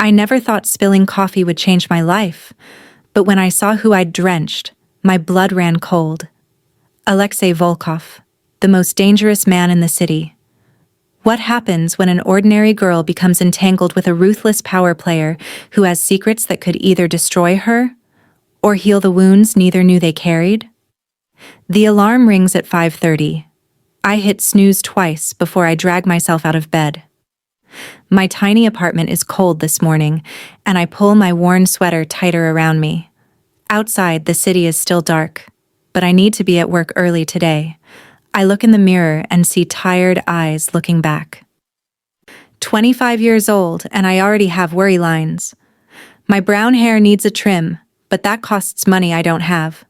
I never thought spilling coffee would change my life, but when I saw who I'd drenched, my blood ran cold. Alexei Volkov, the most dangerous man in the city. What happens when an ordinary girl becomes entangled with a ruthless power player who has secrets that could either destroy her or heal the wounds neither knew they carried? The alarm rings at 5:30. I hit snooze twice before I drag myself out of bed. My tiny apartment is cold this morning, and I pull my worn sweater tighter around me. Outside, the city is still dark, but I need to be at work early today. I look in the mirror and see tired eyes looking back. 25 years old, and I already have worry lines. My brown hair needs a trim, but that costs money I don't have.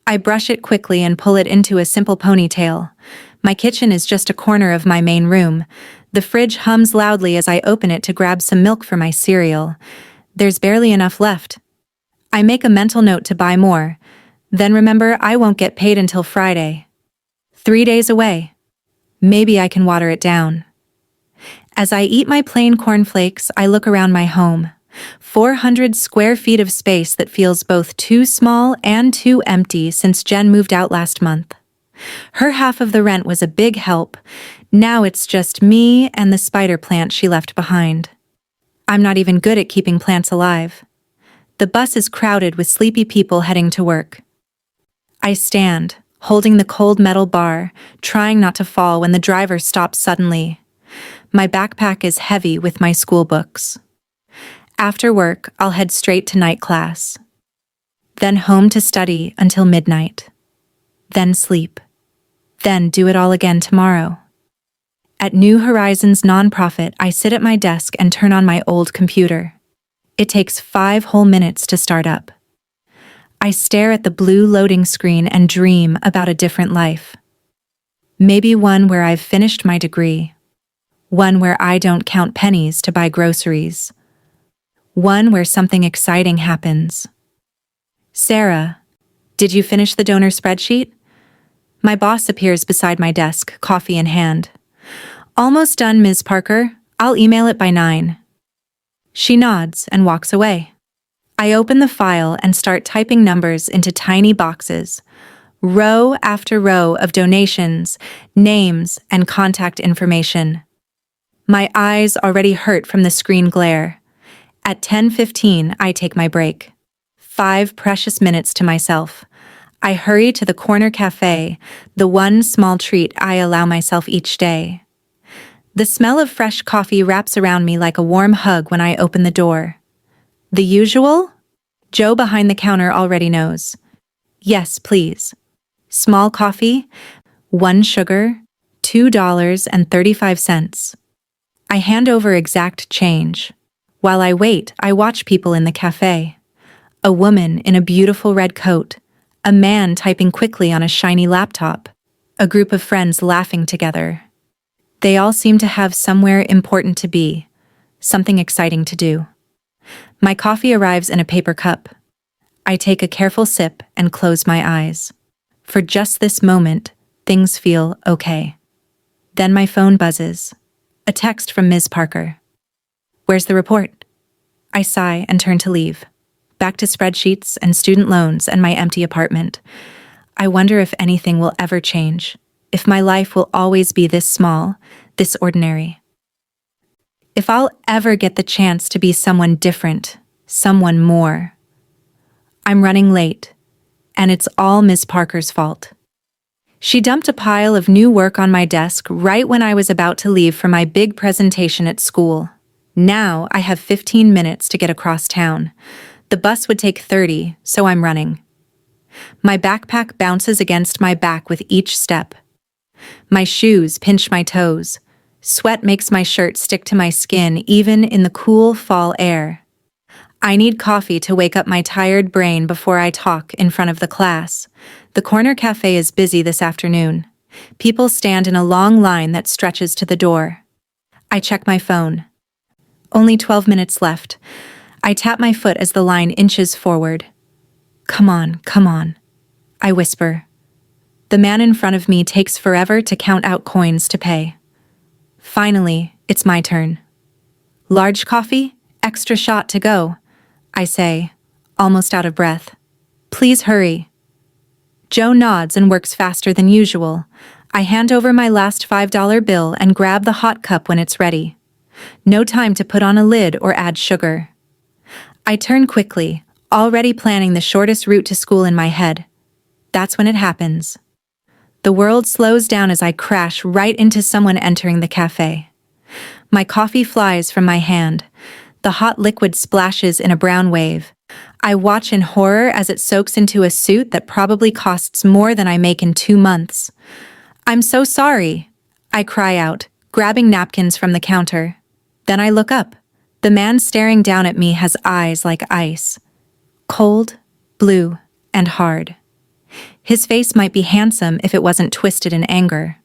I brush it quickly and pull it into a simple ponytail. My kitchen is just a corner of my main room. The fridge hums loudly as I open it to grab some milk for my cereal. There's barely enough left. I make a mental note to buy more, then remember I won't get paid until Friday. 3 days away. Maybe I can water it down. As I eat my plain cornflakes, I look around my home. 400 square feet of space that feels both too small and too empty since Jen moved out last month. Her half of the rent was a big help. Now it's just me and the spider plant she left behind. I'm not even good at keeping plants alive. The bus is crowded with sleepy people heading to work. I stand, holding the cold metal bar, trying not to fall when the driver stops suddenly. My backpack is heavy with my school books. After work, I'll head straight to night class. Then home to study until midnight. Then sleep. Then do it all again tomorrow. At New Horizons nonprofit, I sit at my desk and turn on my old computer. It takes 5 whole minutes to start up. I stare at the blue loading screen and dream about a different life. Maybe one where I've finished my degree. One where I don't count pennies to buy groceries. One where something exciting happens. Sarah, did you finish the donor spreadsheet? My boss appears beside my desk, coffee in hand. Almost done, Ms. Parker. I'll email it by 9. She nods and walks away. I open the file and start typing numbers into tiny boxes, row after row of donations, names, and contact information. My eyes already hurt from the screen glare. At 10:15, I take my break. 5 precious minutes to myself. I hurry to the corner cafe, the one small treat I allow myself each day. The smell of fresh coffee wraps around me like a warm hug when I open the door. The usual? Joe behind the counter already knows. Yes, please. Small coffee, 1 sugar, $2.35. I hand over exact change. While I wait, I watch people in the cafe. A woman in a beautiful red coat, a man typing quickly on a shiny laptop, a group of friends laughing together. They all seem to have somewhere important to be, something exciting to do. My coffee arrives in a paper cup. I take a careful sip and close my eyes. For just this moment, things feel okay. Then my phone buzzes. A text from Ms. Parker. Where's the report? I sigh and turn to leave. Back to spreadsheets and student loans and my empty apartment. I wonder if anything will ever change. If my life will always be this small, this ordinary. If I'll ever get the chance to be someone different, someone more. I'm running late, and it's all Ms. Parker's fault. She dumped a pile of new work on my desk right when I was about to leave for my big presentation at school. Now I have 15 minutes to get across town. The bus would take 30, so I'm running. My backpack bounces against my back with each step. My shoes pinch my toes. Sweat makes my shirt stick to my skin even in the cool fall air. I need coffee to wake up my tired brain before I talk in front of the class. The corner cafe is busy this afternoon. People stand in a long line that stretches to the door. I check my phone. Only 12 minutes left. I tap my foot as the line inches forward. Come on, I whisper. The man in front of me takes forever to count out coins to pay. Finally, it's my turn. Large coffee? Extra shot to go, I say, almost out of breath. Please hurry. Joe nods and works faster than usual. I hand over my last $5 bill and grab the hot cup when it's ready. No time to put on a lid or add sugar. I turn quickly, already planning the shortest route to school in my head. That's when it happens. The world slows down as I crash right into someone entering the cafe. My coffee flies from my hand. The hot liquid splashes in a brown wave. I watch in horror as it soaks into a suit that probably costs more than I make in 2 months. I'm so sorry, I cry out, grabbing napkins from the counter. Then I look up. The man staring down at me has eyes like ice. Cold, blue, and hard. His face might be handsome if it wasn't twisted in anger.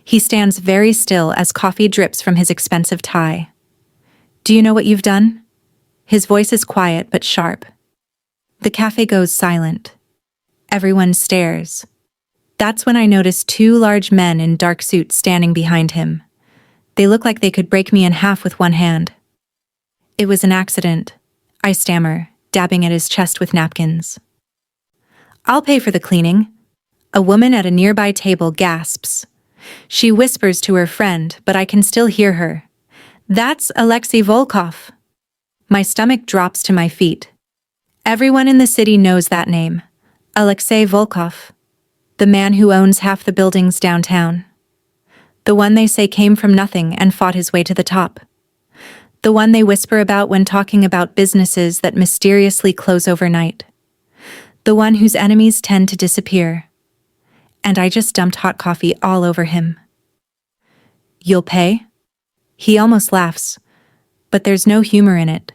He stands very still as coffee drips from his expensive tie. Do you know what you've done? His voice is quiet but sharp. The cafe goes silent. Everyone stares. That's when I notice 2 large men in dark suits standing behind him. They look like they could break me in half with one hand. It was an accident, I stammer, dabbing at his chest with napkins. I'll pay for the cleaning. A woman at a nearby table gasps. She whispers to her friend, but I can still hear her. That's Alexei Volkov. My stomach drops to my feet. Everyone in the city knows that name. Alexei Volkov. The man who owns half the buildings downtown. The one they say came from nothing and fought his way to the top. The one they whisper about when talking about businesses that mysteriously close overnight. The one whose enemies tend to disappear. And I just dumped hot coffee all over him. You'll pay? He almost laughs, but there's no humor in it.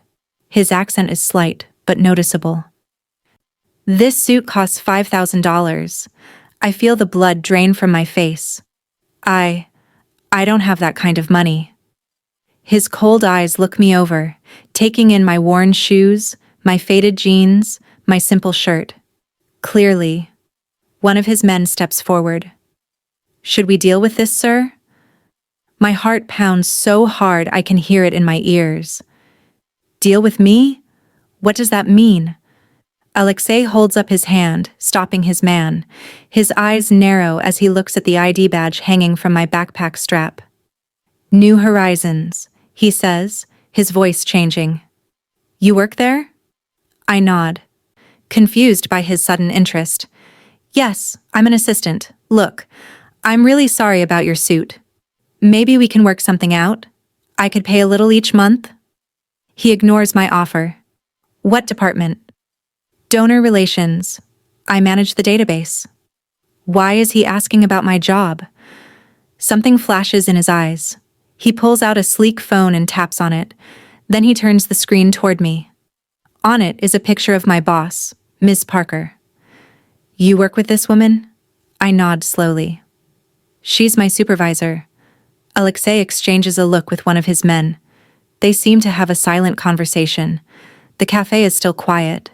His accent is slight, but noticeable. This suit costs $5,000. I feel the blood drain from my face. I don't have that kind of money. His cold eyes look me over, taking in my worn shoes, my faded jeans, my simple shirt. Clearly, one of his men steps forward. Should we deal with this, sir? My heart pounds so hard I can hear it in my ears. Deal with me? What does that mean? Alexei holds up his hand, stopping his man. His eyes narrow as he looks at the ID badge hanging from my backpack strap. New Horizons, he says, his voice changing. You work there? I nod, confused by his sudden interest. Yes, I'm an assistant. Look, I'm really sorry about your suit. Maybe we can work something out? I could pay a little each month? He ignores my offer. What department? Donor relations. I manage the database. Why is he asking about my job? Something flashes in his eyes. He pulls out a sleek phone and taps on it. Then he turns the screen toward me. On it is a picture of my boss, Ms. Parker. You work with this woman? I nod slowly. She's my supervisor. Alexei exchanges a look with one of his men. They seem to have a silent conversation. The cafe is still quiet.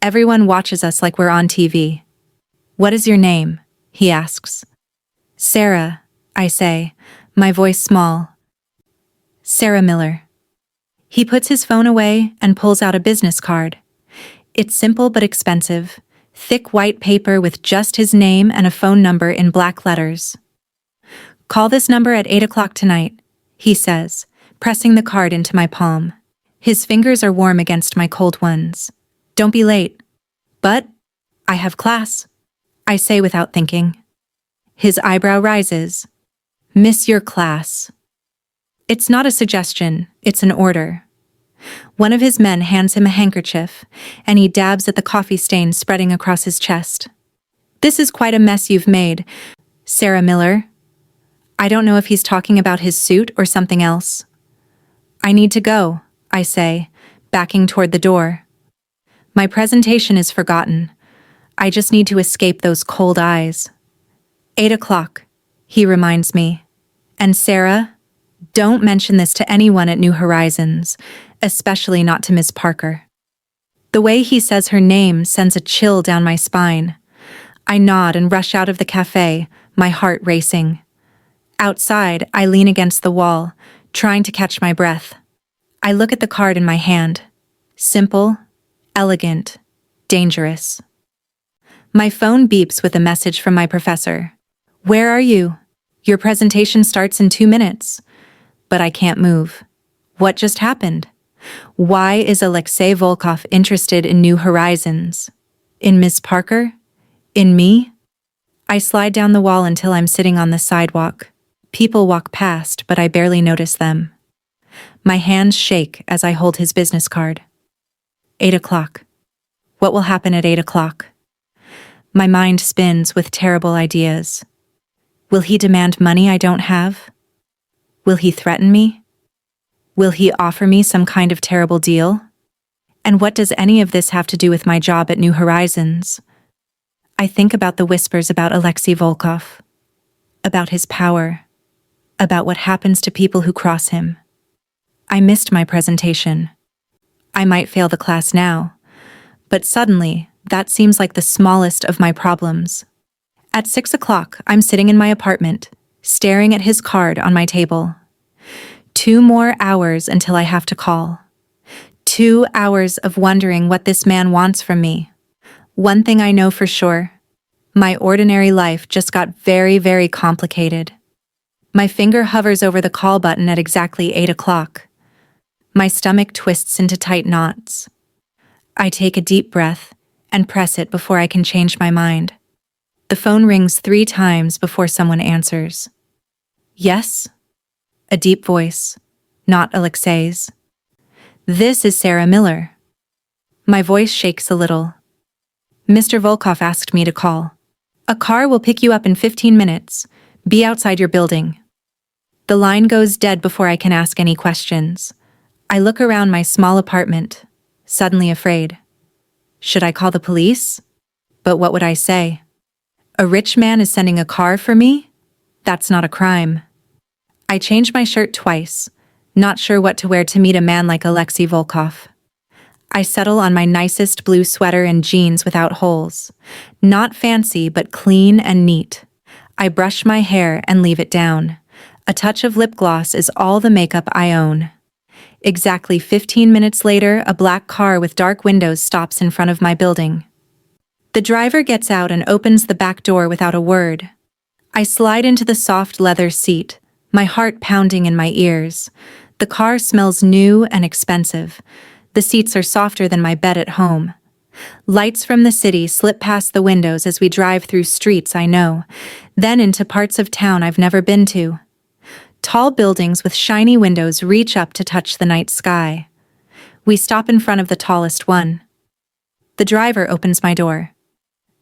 Everyone watches us like we're on TV. What is your name? He asks. Sarah, I say, my voice small. Sarah Miller. He puts his phone away and pulls out a business card. It's simple but expensive. Thick white paper with just his name and a phone number in black letters. Call this number at 8 o'clock tonight, he says, pressing the card into my palm. His fingers are warm against my cold ones. Don't be late. But I have class, I say without thinking. His eyebrow rises. Miss your class. It's not a suggestion, it's an order. One of his men hands him a handkerchief, and he dabs at the coffee stain spreading across his chest. This is quite a mess you've made, Sarah Miller. I don't know if he's talking about his suit or something else. I need to go, I say, backing toward the door. My presentation is forgotten. I just need to escape those cold eyes. 8 o'clock, he reminds me. And Sarah, don't mention this to anyone at New Horizons, especially not to Miss Parker. The way he says her name sends a chill down my spine. I nod and rush out of the cafe, my heart racing. Outside, I lean against the wall, trying to catch my breath. I look at the card in my hand. Simple, elegant, dangerous. My phone beeps with a message from my professor. Where are you? Your presentation starts in 2 minutes. But I can't move. What just happened? Why is Alexei Volkov interested in New Horizons? In Miss Parker? In me? I slide down the wall until I'm sitting on the sidewalk. People walk past, but I barely notice them. My hands shake as I hold his business card. 8 o'clock. What will happen at 8 o'clock? My mind spins with terrible ideas. Will he demand money I don't have? Will he threaten me? Will he offer me some kind of terrible deal? And what does any of this have to do with my job at New Horizons? I think about the whispers about Alexei Volkov, about his power, about what happens to people who cross him. I missed my presentation. I might fail the class now, but suddenly, that seems like the smallest of my problems. At 6 o'clock, I'm sitting in my apartment, staring at his card on my table. 2 more hours until I have to call. 2 hours of wondering what this man wants from me. One thing I know for sure. My ordinary life just got very, very complicated. My finger hovers over the call button at exactly 8 o'clock. My stomach twists into tight knots. I take a deep breath and press it before I can change my mind. The phone rings 3 times before someone answers. Yes? A deep voice, not Alexei's. This is Sarah Miller. My voice shakes a little. Mr. Volkov asked me to call. A car will pick you up in 15 minutes. Be outside your building. The line goes dead before I can ask any questions. I look around my small apartment, suddenly afraid. Should I call the police? But what would I say? A rich man is sending a car for me? That's not a crime. I change my shirt twice, not sure what to wear to meet a man like Alexei Volkov. I settle on my nicest blue sweater and jeans without holes. Not fancy, but clean and neat. I brush my hair and leave it down. A touch of lip gloss is all the makeup I own. Exactly 15 minutes later, a black car with dark windows stops in front of my building. The driver gets out and opens the back door without a word. I slide into the soft leather seat, my heart pounding in my ears. The car smells new and expensive. The seats are softer than my bed at home. Lights from the city slip past the windows as we drive through streets I know, then into parts of town I've never been to. Tall buildings with shiny windows reach up to touch the night sky. We stop in front of the tallest one. The driver opens my door.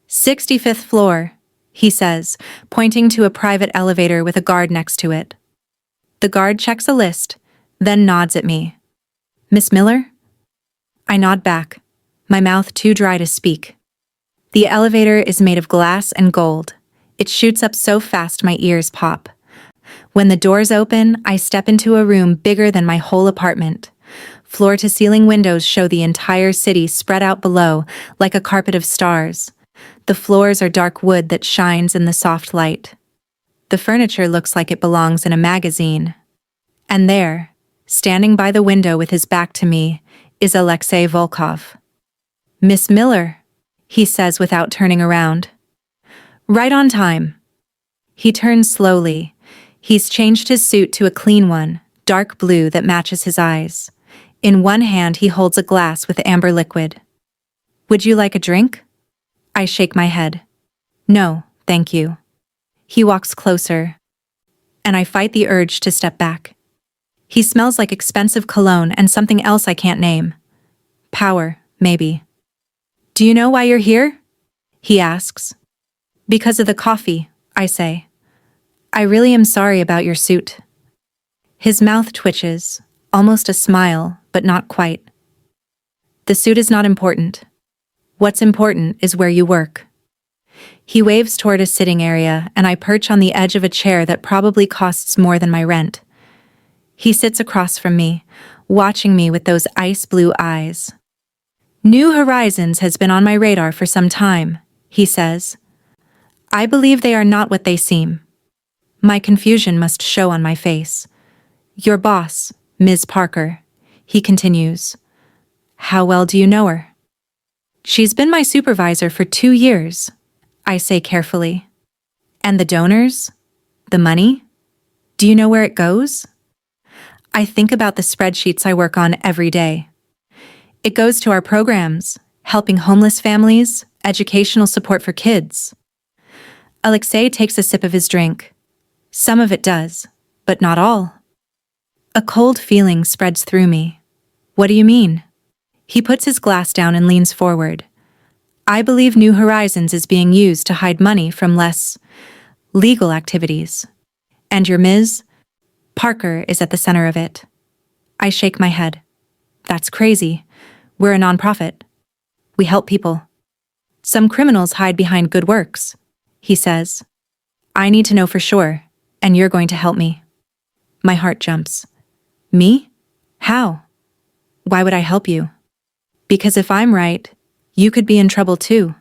65th floor, he says, pointing to a private elevator with a guard next to it. The guard checks a list, then nods at me. Miss Miller? I nod back, my mouth too dry to speak. The elevator is made of glass and gold. It shoots up so fast my ears pop. When the doors open, I step into a room bigger than my whole apartment. Floor-to-ceiling windows show the entire city spread out below, like a carpet of stars. The floors are dark wood that shines in the soft light. The furniture looks like it belongs in a magazine. And there, standing by the window with his back to me, is Alexei Volkov. Miss Miller, he says without turning around. Right on time. He turns slowly. He's changed his suit to a clean one, dark blue that matches his eyes. In one hand he holds a glass with amber liquid. Would you like a drink? I shake my head. No, thank you. He walks closer, and I fight the urge to step back. He smells like expensive cologne and something else I can't name. Power, maybe. Do you know why you're here? He asks. Because of the coffee, I say. I really am sorry about your suit. His mouth twitches, almost a smile, but not quite. The suit is not important. What's important is where you work. He waves toward a sitting area, and I perch on the edge of a chair that probably costs more than my rent. He sits across from me, watching me with those ice blue eyes. New Horizons has been on my radar for some time, he says. I believe they are not what they seem. My confusion must show on my face. Your boss, Ms. Parker. He continues. How well do you know her? She's been my supervisor for 2 years, I say carefully. And the donors? The money? Do you know where it goes? I think about the spreadsheets I work on every day. It goes to our programs, helping homeless families, educational support for kids. Alexei takes a sip of his drink. Some of it does, but not all. A cold feeling spreads through me. What do you mean? He puts his glass down and leans forward. I believe New Horizons is being used to hide money from less legal activities. And your Ms. Parker is at the center of it. I shake my head. That's crazy. We're a nonprofit. We help people. Some criminals hide behind good works, he says. I need to know for sure, and you're going to help me. My heart jumps. Me? How? Why would I help you? Because if I'm right, you could be in trouble too.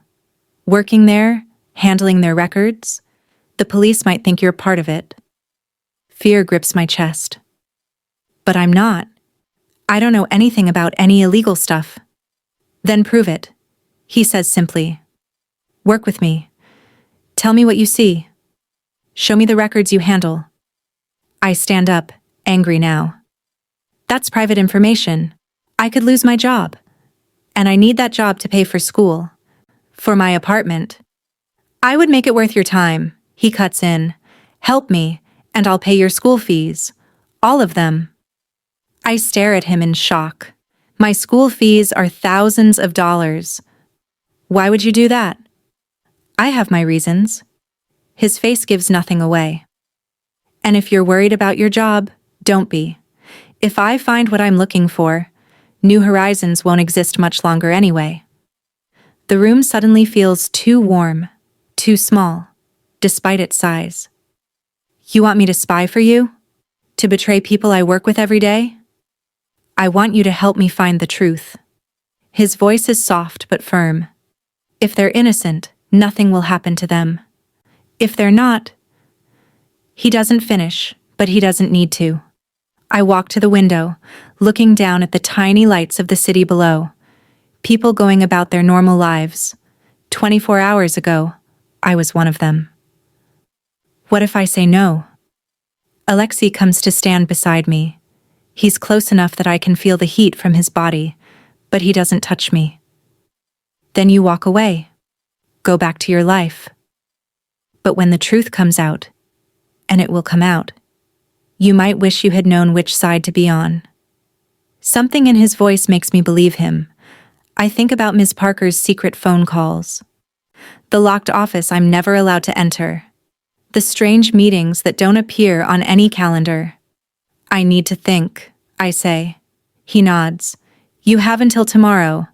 Working there, handling their records, the police might think you're part of it. Fear grips my chest. But I'm not. I don't know anything about any illegal stuff. Then prove it, he says simply. Work with me. Tell me what you see. Show me the records you handle. I stand up, angry now. That's private information. I could lose my job. And I need that job to pay for school. For my apartment. I would make it worth your time, he cuts in. Help me, and I'll pay your school fees. All of them. I stare at him in shock. My school fees are thousands of dollars. Why would you do that? I have my reasons. His face gives nothing away. And if you're worried about your job, don't be. If I find what I'm looking for, New Horizons won't exist much longer anyway. The room suddenly feels too warm, too small, despite its size. You want me to spy for you? To betray people I work with every day? I want you to help me find the truth. His voice is soft but firm. If they're innocent, nothing will happen to them. If they're not... He doesn't finish, but he doesn't need to. I walk to the window, looking down at the tiny lights of the city below. People going about their normal lives. 24 hours ago, I was one of them. What if I say no? Alexei comes to stand beside me. He's close enough that I can feel the heat from his body, but he doesn't touch me. Then you walk away. Go back to your life. But when the truth comes out, and it will come out, you might wish you had known which side to be on. Something in his voice makes me believe him. I think about Ms. Parker's secret phone calls. The locked office I'm never allowed to enter. The strange meetings that don't appear on any calendar. I need to think, I say. He nods. You have until tomorrow.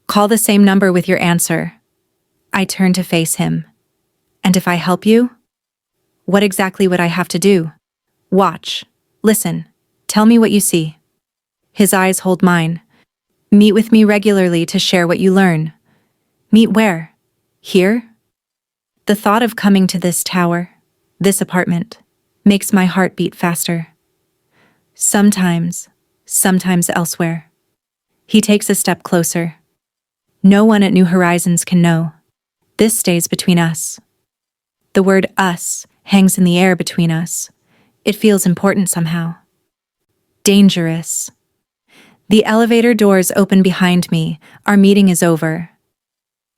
Call the same number with your answer. I turn to face him. And if I help you? What exactly would I have to do? Watch. Listen. Tell me what you see. His eyes hold mine. Meet with me regularly to share what you learn. Meet where? Here? The thought of coming to this tower, this apartment, makes my heart beat faster. Sometimes elsewhere. He takes a step closer. No one at New Horizons can know. This stays between us. The word us hangs in the air between us. It feels important somehow. Dangerous. The elevator doors open behind me. Our meeting is over.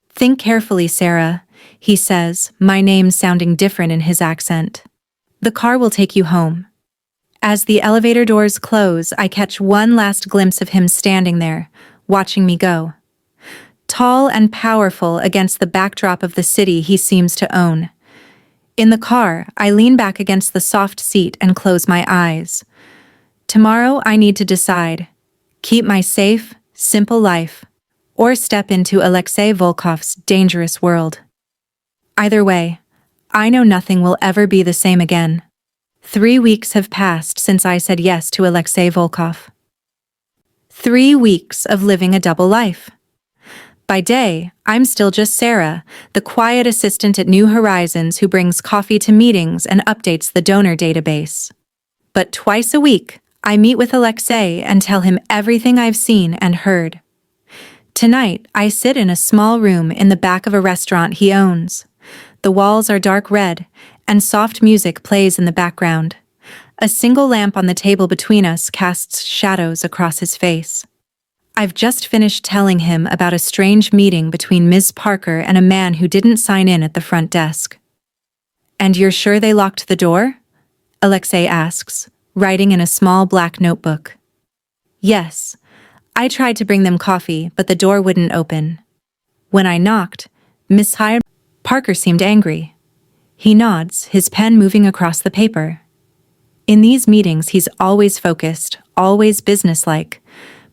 Think carefully, Sarah, he says, my name sounding different in his accent. The car will take you home. As the elevator doors close, I catch one last glimpse of him standing there, watching me go. Tall and powerful against the backdrop of the city he seems to own. In the car, I lean back against the soft seat and close my eyes. Tomorrow I need to decide. Keep my safe, simple life, or step into Alexei Volkov's dangerous world. Either way, I know nothing will ever be the same again. 3 weeks have passed since I said yes to Alexei Volkov. 3 weeks of living a double life. By day, I'm still just Sarah, the quiet assistant at New Horizons who brings coffee to meetings and updates the donor database. But twice a week, I meet with Alexei and tell him everything I've seen and heard. Tonight, I sit in a small room in the back of a restaurant he owns. The walls are dark red, and soft music plays in the background. A single lamp on the table between us casts shadows across his face. I've just finished telling him about a strange meeting between Ms. Parker and a man who didn't sign in at the front desk. "And you're sure they locked the door?" Alexei asks, writing in a small black notebook. "Yes. I tried to bring them coffee, but the door wouldn't open. When I knocked, Miss Parker seemed angry." He nods, his pen moving across the paper. In these meetings, he's always focused, always businesslike,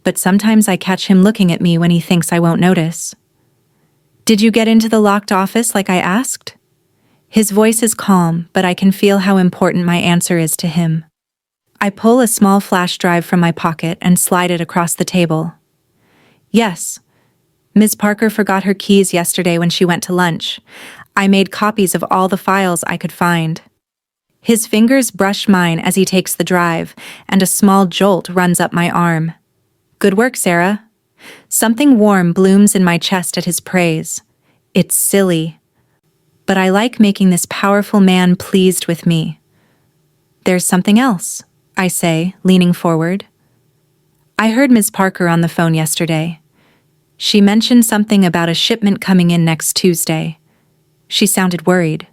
but sometimes I catch him looking at me when he thinks I won't notice. "Did you get into the locked office like I asked?" His voice is calm, but I can feel how important my answer is to him. I pull a small flash drive from my pocket and slide it across the table. "Yes. Ms. Parker forgot her keys yesterday when she went to lunch. I made copies of all the files I could find." His fingers brush mine as he takes the drive, and a small jolt runs up my arm. "Good work, Sarah." Something warm blooms in my chest at his praise. It's silly, but I like making this powerful man pleased with me. "There's something else," I say, leaning forward. "I heard Ms. Parker on the phone yesterday. She mentioned something about a shipment coming in next Tuesday. She sounded worried."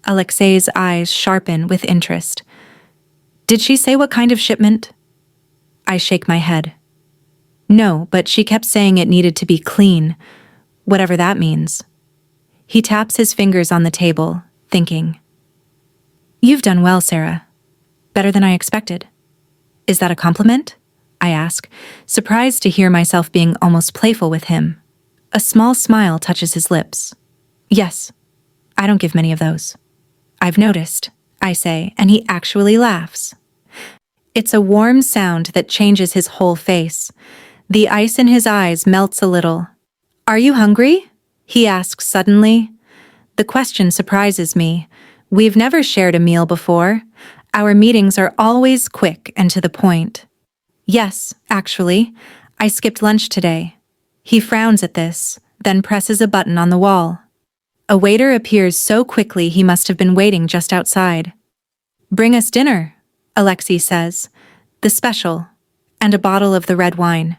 Alexei's eyes sharpen with interest. "Did she say what kind of shipment?" I shake my head. "No, but she kept saying it needed to be clean, whatever that means." He taps his fingers on the table, thinking. "You've done well, Sarah. Better than I expected." "Is that a compliment?" I ask, surprised to hear myself being almost playful with him. A small smile touches his lips. "Yes. I don't give many of those." "I've noticed," I say, and he actually laughs. It's a warm sound that changes his whole face. The ice in his eyes melts a little. "Are you hungry?" he asks suddenly. The question surprises me. We've never shared a meal before. Our meetings are always quick and to the point. "Yes, actually. I skipped lunch today." He frowns at this, then presses a button on the wall. A waiter appears so quickly he must have been waiting just outside. "Bring us dinner," Alexei says. "The special, and a bottle of the red wine."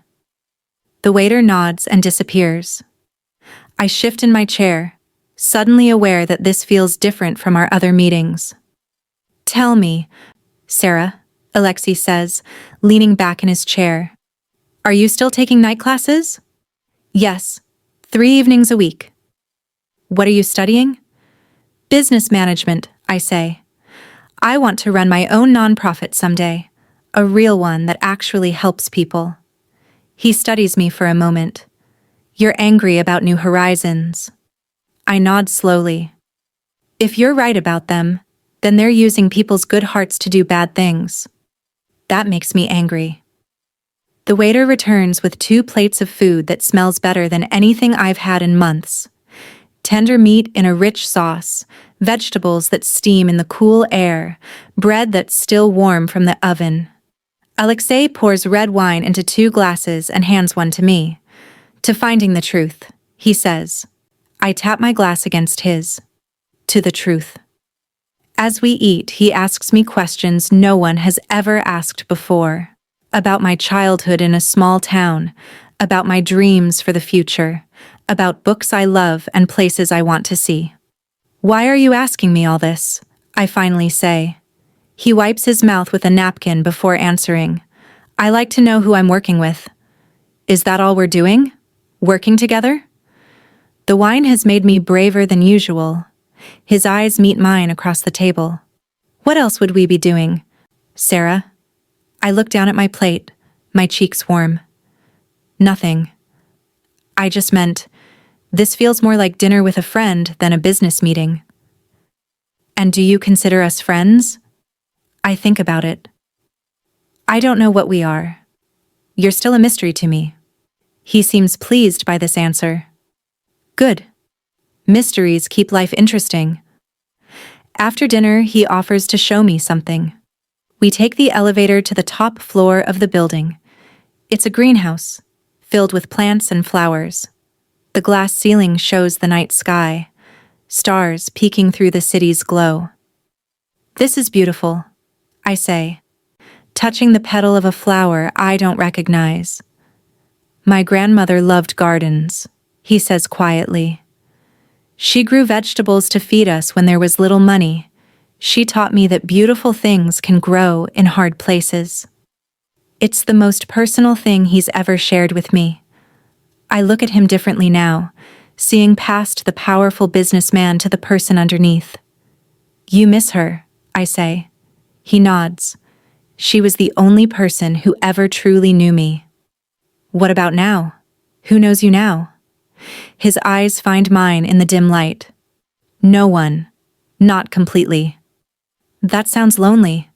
The waiter nods and disappears. I shift in my chair, suddenly aware that this feels different from our other meetings. "Tell me, Sarah," Alexei says, leaning back in his chair. "Are you still taking night classes?" "Yes, 3 evenings a week." "What are you studying?" "Business management," I say. "I want to run my own nonprofit someday, a real one that actually helps people." He studies me for a moment. "You're angry about New Horizons." I nod slowly. "If you're right about them, then they're using people's good hearts to do bad things. That makes me angry." The waiter returns with 2 plates of food that smells better than anything I've had in months. Tender meat in a rich sauce, vegetables that steam in the cool air, bread that's still warm from the oven. Alexei pours red wine into 2 glasses and hands one to me. "To finding the truth," he says. I tap my glass against his. "To the truth." As we eat, he asks me questions no one has ever asked before. About my childhood in a small town, about my dreams for the future, about books I love and places I want to see. "Why are you asking me all this?" I finally say. He wipes his mouth with a napkin before answering. "I like to know who I'm working with." "Is that all we're doing? Working together?" The wine has made me braver than usual. His eyes meet mine across the table. "What else would we be doing, Sarah?" I look down at my plate, my cheeks warm. "Nothing. I just meant, this feels more like dinner with a friend than a business meeting." "And do you consider us friends?" I think about it. "I don't know what we are. You're still a mystery to me." He seems pleased by this answer. "Good. Mysteries keep life interesting." After dinner, he offers to show me something. We take the elevator to the top floor of the building. It's a greenhouse, filled with plants and flowers. The glass ceiling shows the night sky, stars peeking through the city's glow. "This is beautiful," I say, touching the petal of a flower I don't recognize. "My grandmother loved gardens," he says quietly. "She grew vegetables to feed us when there was little money. She taught me that beautiful things can grow in hard places." It's the most personal thing he's ever shared with me. I look at him differently now, seeing past the powerful businessman to the person underneath. "You miss her," I say. He nods. "She was the only person who ever truly knew me." "What about now? Who knows you now?" His eyes find mine in the dim light. "No one. Not completely." "That sounds lonely."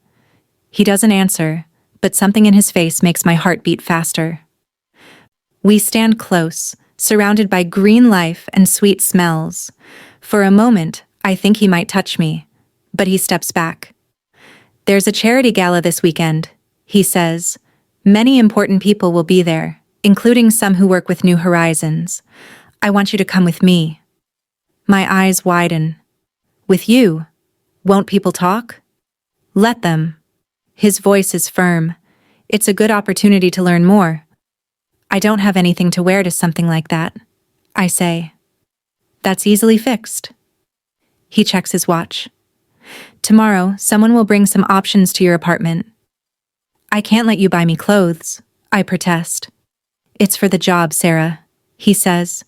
He doesn't answer, but something in his face makes my heart beat faster. We stand close, surrounded by green life and sweet smells. For a moment, I think he might touch me, but he steps back. "There's a charity gala this weekend," he says. "Many important people will be there, including some who work with New Horizons. I want you to come with me." My eyes widen. "With you? Won't people talk?" "Let them." His voice is firm. "It's a good opportunity to learn more." "I don't have anything to wear to something like that," I say. "That's easily fixed." He checks his watch. "Tomorrow, someone will bring some options to your apartment." "I can't let you buy me clothes," I protest. "It's for the job, Sarah," he says,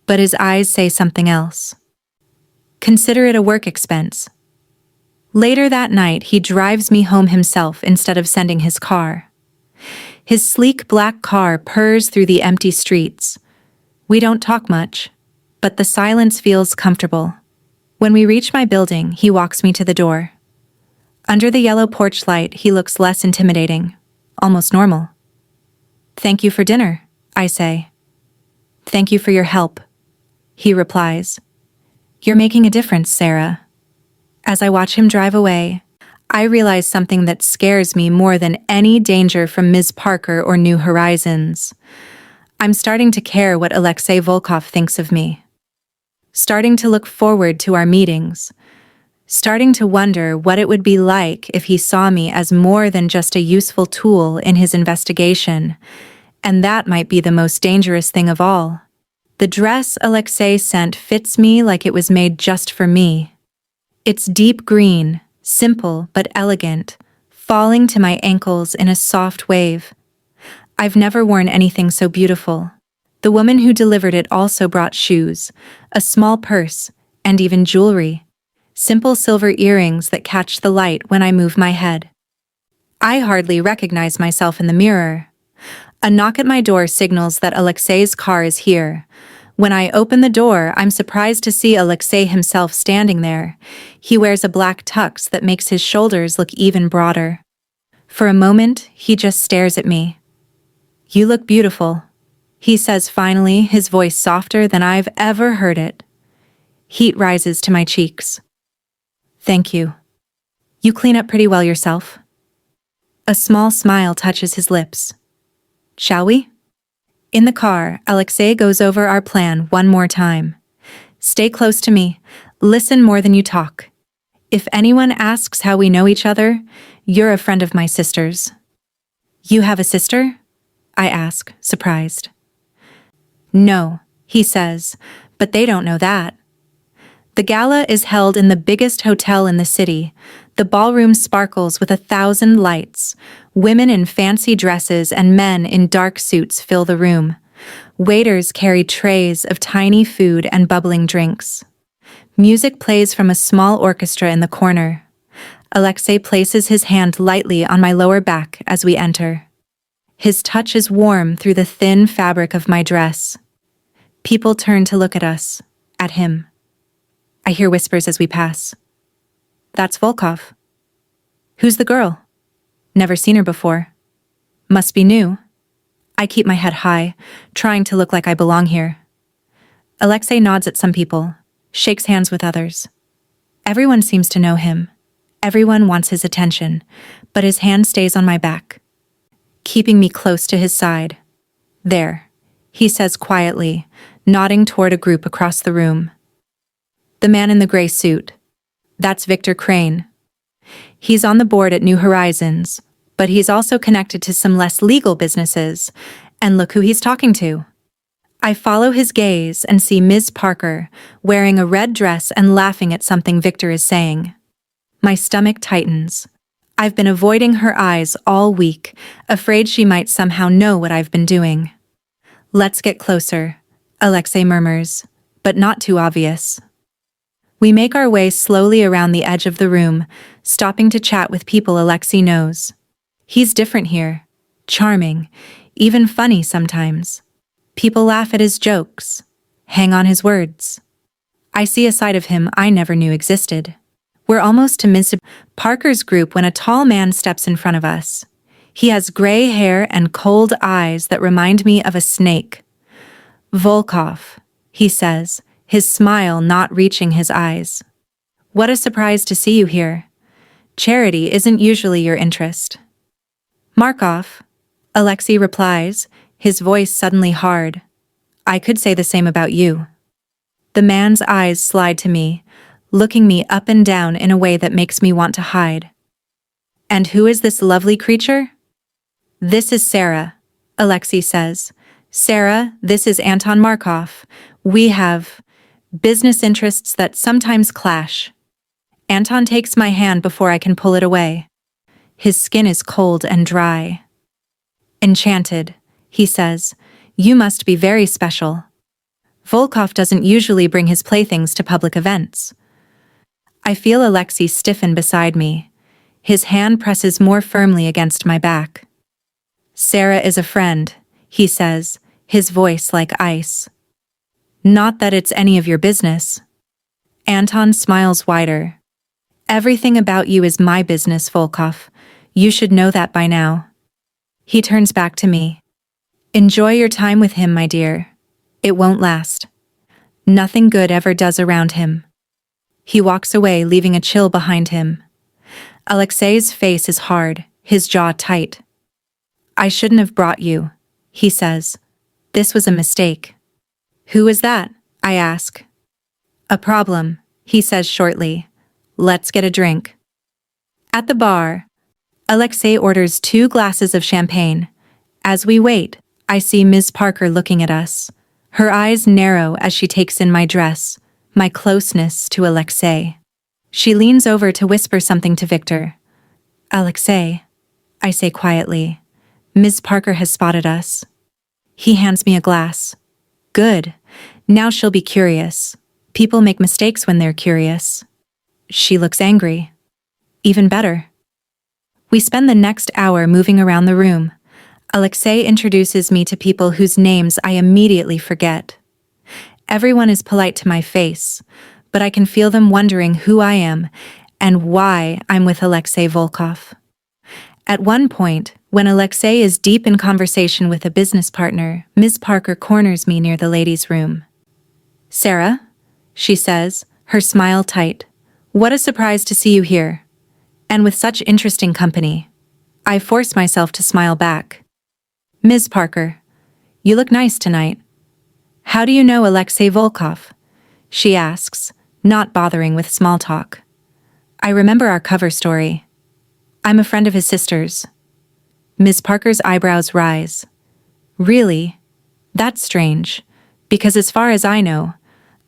but his eyes say something else. "Consider it a work expense." Later that night, he drives me home himself instead of sending his car. His sleek black car purrs through the empty streets. We don't talk much, but the silence feels comfortable. When we reach my building, he walks me to the door. Under the yellow porch light, he looks less intimidating, almost normal. "Thank you for dinner," I say. "Thank you for your help," he replies. "You're making a difference, Sarah." As I watch him drive away, I realize something that scares me more than any danger from Ms. Parker or New Horizons. I'm starting to care what Alexei Volkov thinks of me. Starting to look forward to our meetings. Starting to wonder what it would be like if he saw me as more than just a useful tool in his investigation. And that might be the most dangerous thing of all. The dress Alexei sent fits me like it was made just for me. It's deep green, simple but elegant, falling to my ankles in a soft wave. I've never worn anything so beautiful. The woman who delivered it also brought shoes, a small purse, and even jewelry. Simple silver earrings that catch the light when I move my head. I hardly recognize myself in the mirror. A knock at my door signals that Alexei's car is here. When I open the door, I'm surprised to see Alexei himself standing there. He wears a black tux that makes his shoulders look even broader. For a moment, he just stares at me. "You look beautiful," he says finally, his voice softer than I've ever heard it. Heat rises to my cheeks. "Thank you. You clean up pretty well yourself." A small smile touches his lips. "Shall we?" In the car, Alexei goes over our plan one more time. "Stay close to me. Listen more than you talk. If anyone asks how we know each other, you're a friend of my sister's." "You have a sister?" I ask, surprised. "No," he says, "but they don't know that." The gala is held in the biggest hotel in the city. The ballroom sparkles with 1,000 lights. Women in fancy dresses and men in dark suits fill the room. Waiters carry trays of tiny food and bubbling drinks. Music plays from a small orchestra in the corner. Alexei places his hand lightly on my lower back as we enter. His touch is warm through the thin fabric of my dress. People turn to look at us, at him. I hear whispers as we pass. "That's Volkov." "Who's the girl?" "Never seen her before." "Must be new." I keep my head high, trying to look like I belong here. Alexei nods at some people, shakes hands with others. Everyone seems to know him. Everyone wants his attention, but his hand stays on my back, keeping me close to his side. "There," he says quietly, nodding toward a group across the room. "The man in the gray suit. That's Victor Crane. He's on the board at New Horizons, but he's also connected to some less legal businesses, and look who he's talking to." I follow his gaze and see Ms. Parker wearing a red dress and laughing at something Victor is saying. My stomach tightens. I've been avoiding her eyes all week, afraid she might somehow know what I've been doing. "Let's get closer," Alexei murmurs, but not too obvious. We make our way slowly around the edge of the room, stopping to chat with people Alexei knows. He's different here, charming, even funny sometimes. People laugh at his jokes, hang on his words. I see a side of him I never knew existed. We're almost to Ms. Parker's group when a tall man steps in front of us. He has gray hair and cold eyes that remind me of a snake. "Volkov," he says, his smile not reaching his eyes. "What a surprise to see you here. Charity isn't usually your interest." "Markov," Alexei replies, his voice suddenly hard. "I could say the same about you." The man's eyes slide to me, looking me up and down in a way that makes me want to hide. "And who is this lovely creature?" "This is Sarah," Alexei says. "Sarah, this is Anton Markov. We have business interests that sometimes clash." Anton takes my hand before I can pull it away. His skin is cold and dry. "Enchanted," he says. "You must be very special." Volkov doesn't usually bring his playthings to public events. I feel Alexei stiffen beside me. His hand presses more firmly against my back. "Sarah is a friend," he says, his voice like ice. "Not that it's any of your business." Anton smiles wider. "Everything about you is my business, Volkov. You should know that by now." He turns back to me. "Enjoy your time with him, my dear. It won't last. Nothing good ever does around him." He walks away, leaving a chill behind him. Alexei's face is hard, his jaw tight. "I shouldn't have brought you," he says. "This was a mistake." "Who is that?" I ask. "A problem," he says shortly. "Let's get a drink." At the bar, Alexei orders 2 glasses of champagne. As we wait, I see Ms. Parker looking at us. Her eyes narrow as she takes in my dress, my closeness to Alexei. She leans over to whisper something to Victor. "Alexei," I say quietly. "Ms. Parker has spotted us." He hands me a glass. Good. Now she'll be curious. People make mistakes when they're curious. She looks angry. Even better. We spend the next hour moving around the room. Alexei introduces me to people whose names I immediately forget. Everyone is polite to my face, but I can feel them wondering who I am and why I'm with Alexei Volkov. At one point, when Alexei is deep in conversation with a business partner, Ms. Parker corners me near the ladies' room. "Sarah," she says, her smile tight. "What a surprise to see you here. And with such interesting company." I force myself to smile back. "Ms. Parker, you look nice tonight. How do you know Alexei Volkov?" she asks, not bothering with small talk. I remember our cover story. "I'm a friend of his sister's." Ms. Parker's eyebrows rise. "Really? That's strange, because as far as I know,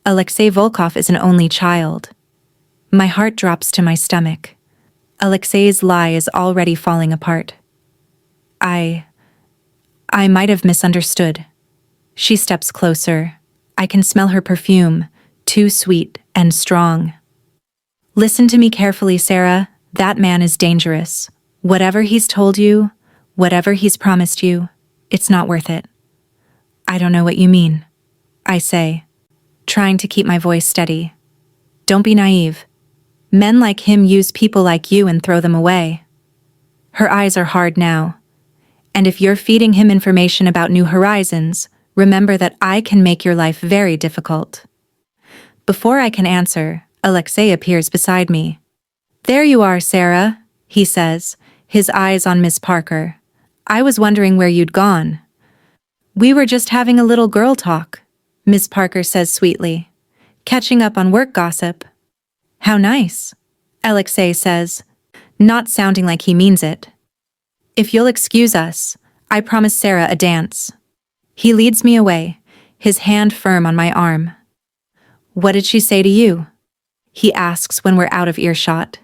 Alexei Volkov is an only child." My heart drops to my stomach. Alexei's lie is already falling apart. I might have misunderstood." She steps closer. I can smell her perfume, too sweet and strong. "Listen to me carefully, Sarah. That man is dangerous. Whatever he's told you, whatever he's promised you, it's not worth it." "I don't know what you mean," I say, trying to keep my voice steady. "Don't be naive. Men like him use people like you and throw them away." Her eyes are hard now. "And if you're feeding him information about New Horizons, remember that I can make your life very difficult." Before I can answer, Alexei appears beside me. "There you are, Sarah," he says, his eyes on Miss Parker. "I was wondering where you'd gone." "We were just having a little girl talk," Miss Parker says sweetly. "Catching up on work gossip." "How nice," Alexei says, not sounding like he means it. "If you'll excuse us, I promised Sarah a dance." He leads me away, his hand firm on my arm. "What did she say to you?" he asks when we're out of earshot.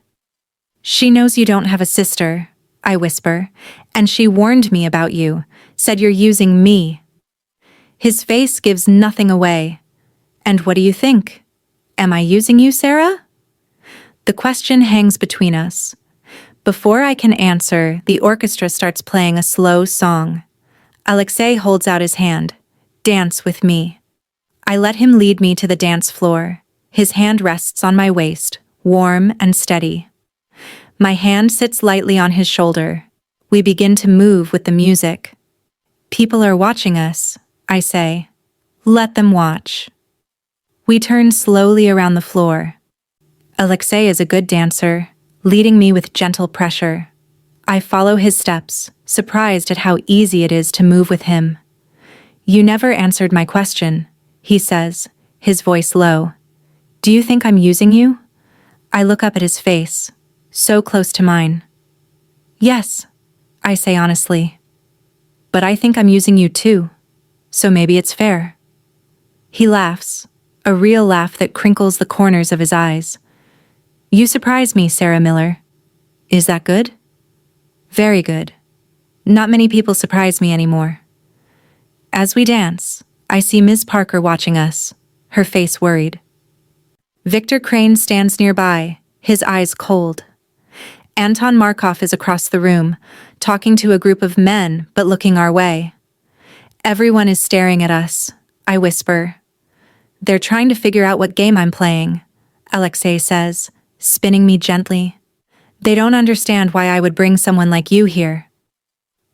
"She knows you don't have a sister," I whisper, "and she warned me about you, said you're using me." His face gives nothing away. "And what do you think? Am I using you, Sarah?" The question hangs between us. Before I can answer, the orchestra starts playing a slow song. Alexei holds out his hand. "Dance with me." I let him lead me to the dance floor. His hand rests on my waist, warm and steady. My hand sits lightly on his shoulder. We begin to move with the music. "People are watching us," I say. "Let them watch." We turn slowly around the floor. Alexei is a good dancer, leading me with gentle pressure. I follow his steps, surprised at how easy it is to move with him. "You never answered my question," he says, his voice low. "Do you think I'm using you?" I look up at his face, so close to mine. "Yes," I say honestly. "But I think I'm using you too, so maybe it's fair." He laughs, a real laugh that crinkles the corners of his eyes. "You surprise me, Sarah Miller. Is that good?" "Very good. Not many people surprise me anymore." As we dance, I see Ms. Parker watching us, her face worried. Victor Crane stands nearby, his eyes cold. Anton Markov is across the room, talking to a group of men but looking our way. "Everyone is staring at us," I whisper. "They're trying to figure out what game I'm playing," Alexei says, spinning me gently. "They don't understand why I would bring someone like you here."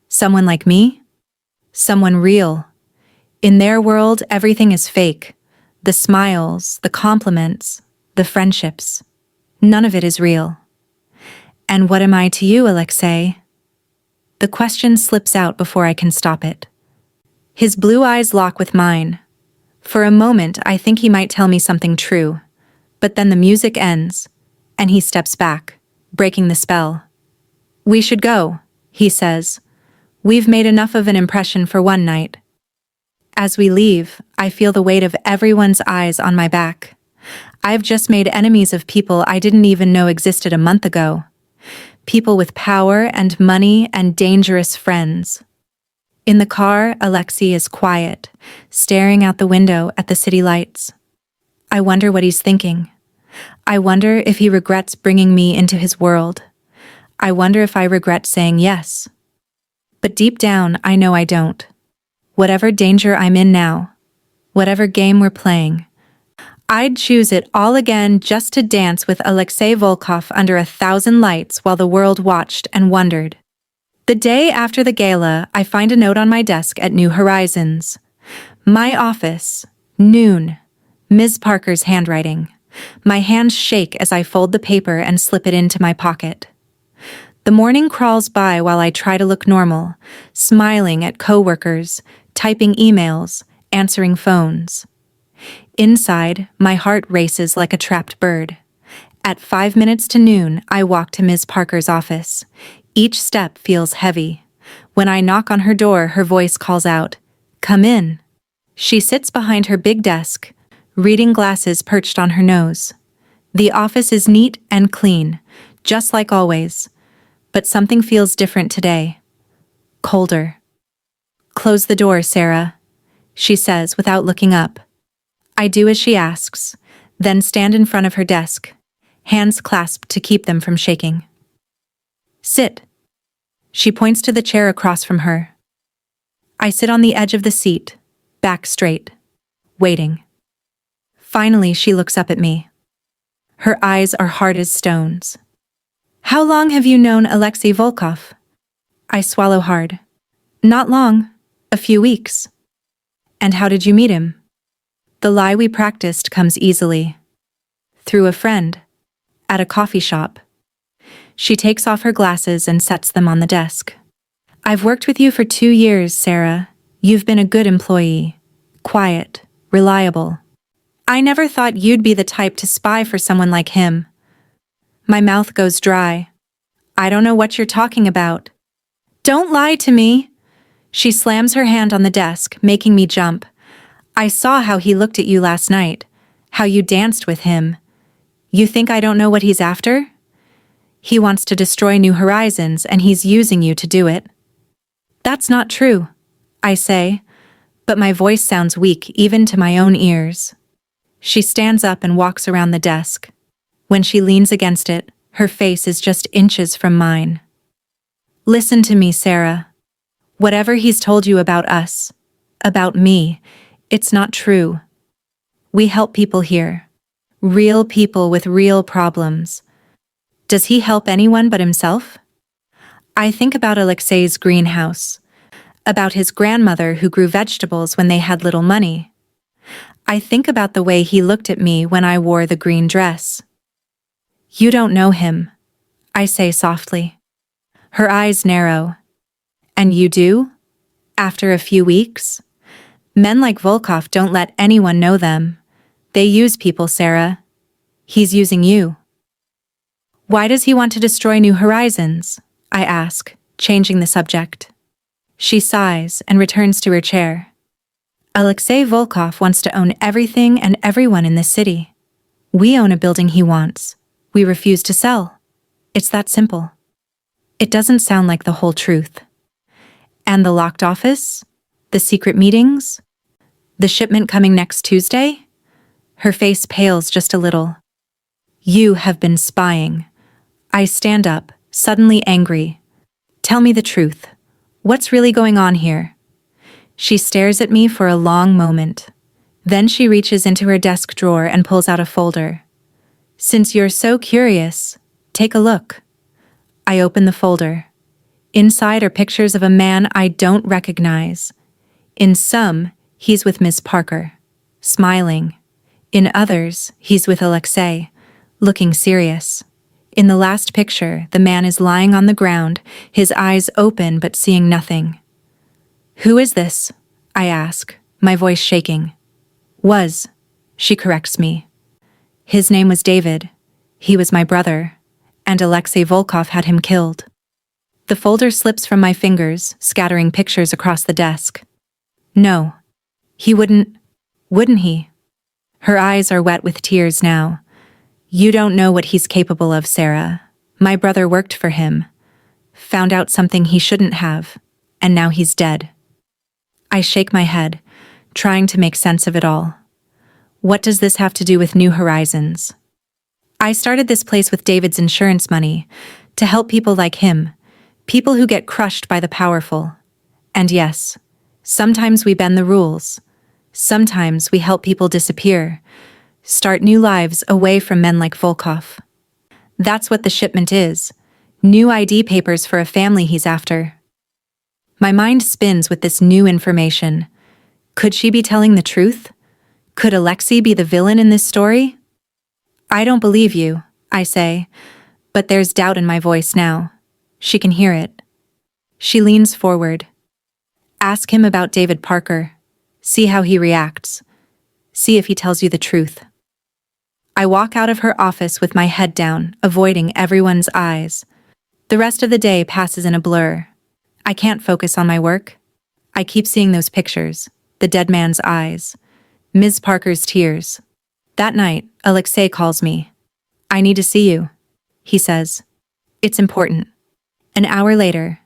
"Someone like me?" "Someone real. In their world, everything is fake. The smiles, the compliments, the friendships. None of it is real." "And what am I to you, Alexei?" The question slips out before I can stop it. His blue eyes lock with mine. For a moment, I think he might tell me something true. But then the music ends, and he steps back, breaking the spell. "We should go," he says. "We've made enough of an impression for one night." As we leave, I feel the weight of everyone's eyes on my back. I've just made enemies of people I didn't even know existed a month ago. People with power and money and dangerous friends. In the car, Alexei is quiet, staring out the window at the city lights. I wonder what he's thinking. I wonder if he regrets bringing me into his world. I wonder if I regret saying yes. But deep down, I know I don't. Whatever danger I'm in now, whatever game we're playing, I'd choose it all again just to dance with Alexei Volkov under 1,000 lights while the world watched and wondered. The day after the gala, I find a note on my desk at New Horizons. "My office, noon." Ms. Parker's handwriting. My hands shake as I fold the paper and slip it into my pocket. The morning crawls by while I try to look normal, smiling at coworkers, typing emails, answering phones. Inside, my heart races like a trapped bird. At 5 minutes to noon, I walk to Ms. Parker's office. Each step feels heavy. When I knock on her door, her voice calls out, "Come in." She sits behind her big desk, reading glasses perched on her nose. The office is neat and clean, just like always. But something feels different today. Colder. "Close the door, Sarah," she says without looking up. I do as she asks, then stand in front of her desk, hands clasped to keep them from shaking. "Sit." She points to the chair across from her. I sit on the edge of the seat, back straight, waiting. Finally, she looks up at me. Her eyes are hard as stones. "How long have you known Alexei Volkov?" I swallow hard. "Not long. A few weeks." "And how did you meet him?" The lie we practiced comes easily. "Through a friend. At a coffee shop." She takes off her glasses and sets them on the desk. I've worked with you for 2 years, Sarah. You've been a good employee. Quiet, reliable. I never thought you'd be the type to spy for someone like him. My mouth goes dry. I don't know what you're talking about. Don't lie to me. She slams her hand on the desk, making me jump. I saw how he looked at you last night, how you danced with him. You think I don't know what he's after? He wants to destroy New Horizons, and he's using you to do it. That's not true, I say, but my voice sounds weak even to my own ears. She stands up and walks around the desk. When she leans against it, her face is just inches from mine. Listen to me, Sarah. Whatever he's told you about us, about me, it's not true. We help people here. Real people with real problems. Does he help anyone but himself? I think about Alexei's greenhouse, about his grandmother who grew vegetables when they had little money. I think about the way he looked at me when I wore the green dress. You don't know him, I say softly. Her eyes narrow. And you do? After a few weeks? Men like Volkov don't let anyone know them. They use people, Sarah. He's using you. Why does he want to destroy New Horizons? I ask, changing the subject. She sighs and returns to her chair. Alexei Volkov wants to own everything and everyone in this city. We own a building he wants. We refuse to sell. It's that simple. It doesn't sound like the whole truth. And the locked office? The secret meetings? The shipment coming next Tuesday? Her face pales just a little. You have been spying. I stand up, suddenly angry. Tell me the truth. What's really going on here? She stares at me for a long moment. Then she reaches into her desk drawer and pulls out a folder. Since you're so curious, take a look. I open the folder. Inside are pictures of a man I don't recognize. In some, he's with Miss Parker, smiling. In others, he's with Alexei, looking serious. In the last picture, the man is lying on the ground, his eyes open but seeing nothing. Who is this? I ask, my voice shaking. Was, she corrects me. His name was David. He was my brother, and Alexei Volkov had him killed. The folder slips from my fingers, scattering pictures across the desk. No, he wouldn't he? Her eyes are wet with tears now. You don't know what he's capable of, Sarah. My brother worked for him, found out something he shouldn't have, and now he's dead. I shake my head, trying to make sense of it all. What does this have to do with New Horizons? I started this place with David's insurance money, to help people like him, people who get crushed by the powerful. And yes, sometimes we bend the rules. Sometimes we help people disappear, start new lives away from men like Volkov. That's what the shipment is. New ID papers for a family he's after. My mind spins with this new information. Could she be telling the truth? Could Alexei be the villain in this story? I don't believe you, I say, but there's doubt in my voice now. She can hear it. She leans forward. Ask him about David Parker. See how he reacts. See if he tells you the truth. I walk out of her office with my head down, avoiding everyone's eyes. The rest of the day passes in a blur. I can't focus on my work. I keep seeing those pictures, the dead man's eyes, Ms. Parker's tears. That night, Alexei calls me. I need to see you, he says. It's important. An hour later,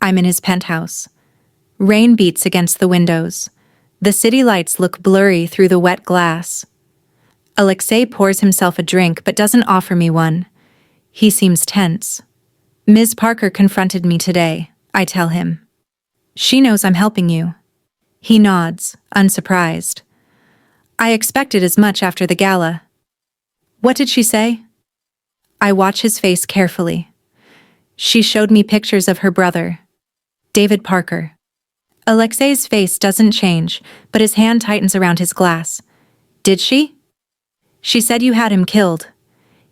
I'm in his penthouse. Rain beats against the windows. The city lights look blurry through the wet glass. Alexei pours himself a drink but doesn't offer me one. He seems tense. Ms. Parker confronted me today, I tell him. She knows I'm helping you. He nods, unsurprised. I expected as much after the gala. What did she say? I watch his face carefully. She showed me pictures of her brother, David Parker. Alexei's face doesn't change, but his hand tightens around his glass. Did she? She said you had him killed.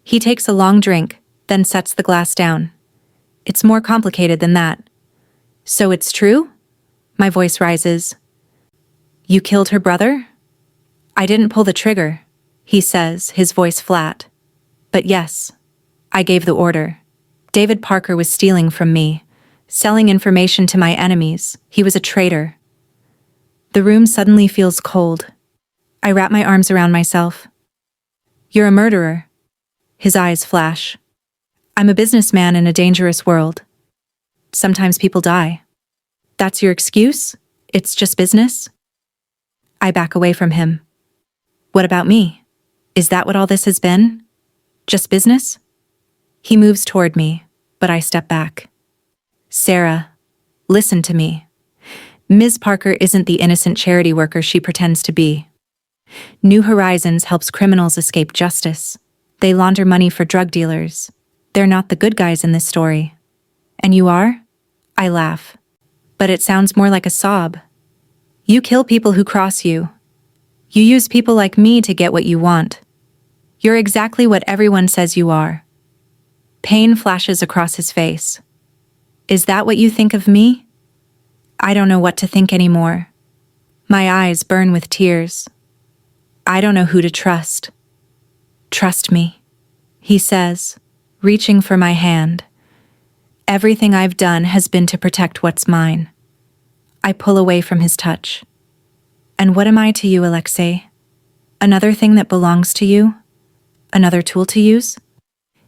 He takes a long drink, then sets the glass down. It's more complicated than that. So it's true? My voice rises. You killed her brother? I didn't pull the trigger, he says, his voice flat. But yes, I gave the order. David Parker was stealing from me, selling information to my enemies. He was a traitor. The room suddenly feels cold. I wrap my arms around myself. You're a murderer. His eyes flash. I'm a businessman in a dangerous world. Sometimes people die. That's your excuse? It's just business? I back away from him. What about me? Is that what all this has been? Just business? He moves toward me, but I step back. Sarah, listen to me. Ms. Parker isn't the innocent charity worker she pretends to be. New Horizons helps criminals escape justice. They launder money for drug dealers. They're not the good guys in this story. And you are? I laugh. But it sounds more like a sob. You kill people who cross you. You use people like me to get what you want. You're exactly what everyone says you are. Pain flashes across his face. Is that what you think of me? I don't know what to think anymore. My eyes burn with tears. I don't know who to trust. Trust me, he says, reaching for my hand. Everything I've done has been to protect what's mine. I pull away from his touch. And what am I to you, Alexei? Another thing that belongs to you? Another tool to use?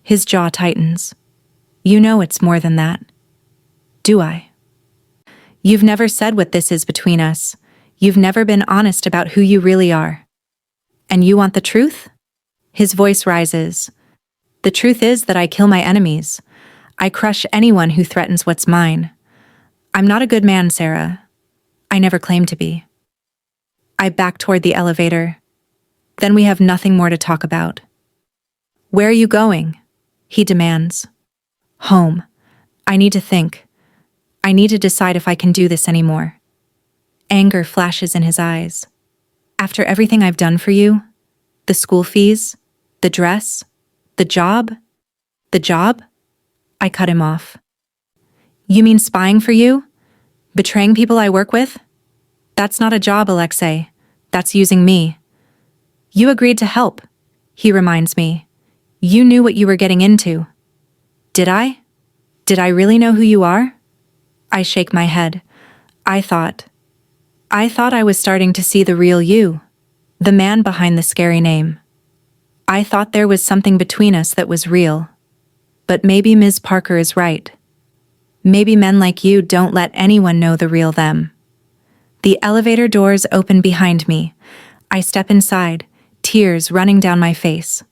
His jaw tightens. You know it's more than that. Do I? You've never said what this is between us. You've never been honest about who you really are. And you want the truth? His voice rises. The truth is that I kill my enemies. I crush anyone who threatens what's mine. I'm not a good man, Sarah. I never claimed to be. I back toward the elevator. Then we have nothing more to talk about. Where are you going? He demands. Home. I need to think. I need to decide if I can do this anymore. Anger flashes in his eyes. After everything I've done for you, the school fees, the dress, the job, I cut him off. You mean spying for you? Betraying people I work with? That's not a job, Alexei. That's using me. You agreed to help, he reminds me. You knew what you were getting into. Did I? Did I really know who you are? I shake my head. I thought I was starting to see the real you, the man behind the scary name. I thought there was something between us that was real. But maybe Ms. Parker is right. Maybe men like you don't let anyone know the real them. The elevator doors open behind me. I step inside, tears running down my face.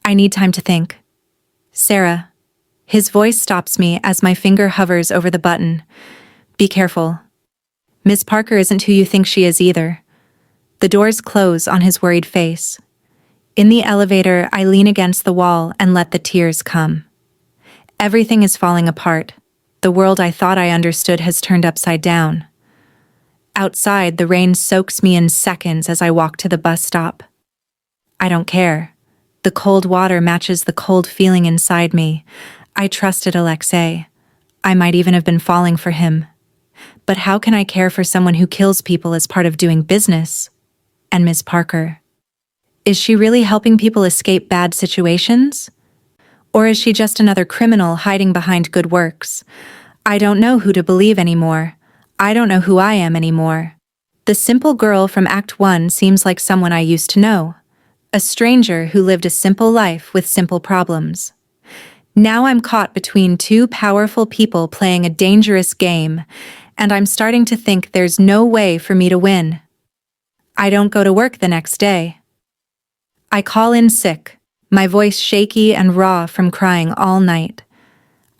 I need time to think. Sarah. His voice stops me as my finger hovers over the button. Be careful. Ms. Parker isn't who you think she is either. The doors close on his worried face. In the elevator, I lean against the wall and let the tears come. Everything is falling apart. The world I thought I understood has turned upside down. Outside, the rain soaks me in seconds as I walk to the bus stop. I don't care. The cold water matches the cold feeling inside me. I trusted Alexei. I might even have been falling for him. But how can I care for someone who kills people as part of doing business? And Ms. Parker. Is she really helping people escape bad situations? Or is she just another criminal hiding behind good works? I don't know who to believe anymore. I don't know who I am anymore. The simple girl from Act 1 seems like someone I used to know. A stranger who lived a simple life with simple problems. Now I'm caught between two powerful people playing a dangerous game, and I'm starting to think there's no way for me to win. I don't go to work the next day. I call in sick, my voice shaky and raw from crying all night.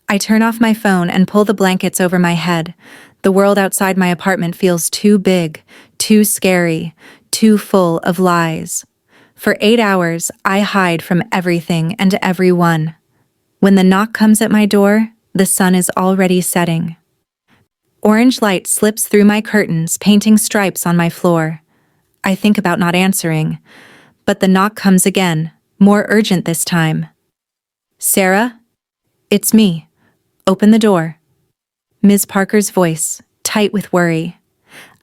I turn off my phone and pull the blankets over my head. The world outside my apartment feels too big, too scary, too full of lies. For 8 hours, I hide from everything and everyone. When the knock comes at my door, the sun is already setting. Orange light slips through my curtains, painting stripes on my floor. I think about not answering, but the knock comes again, more urgent this time. Sarah? It's me. Open the door. Ms. Parker's voice, tight with worry.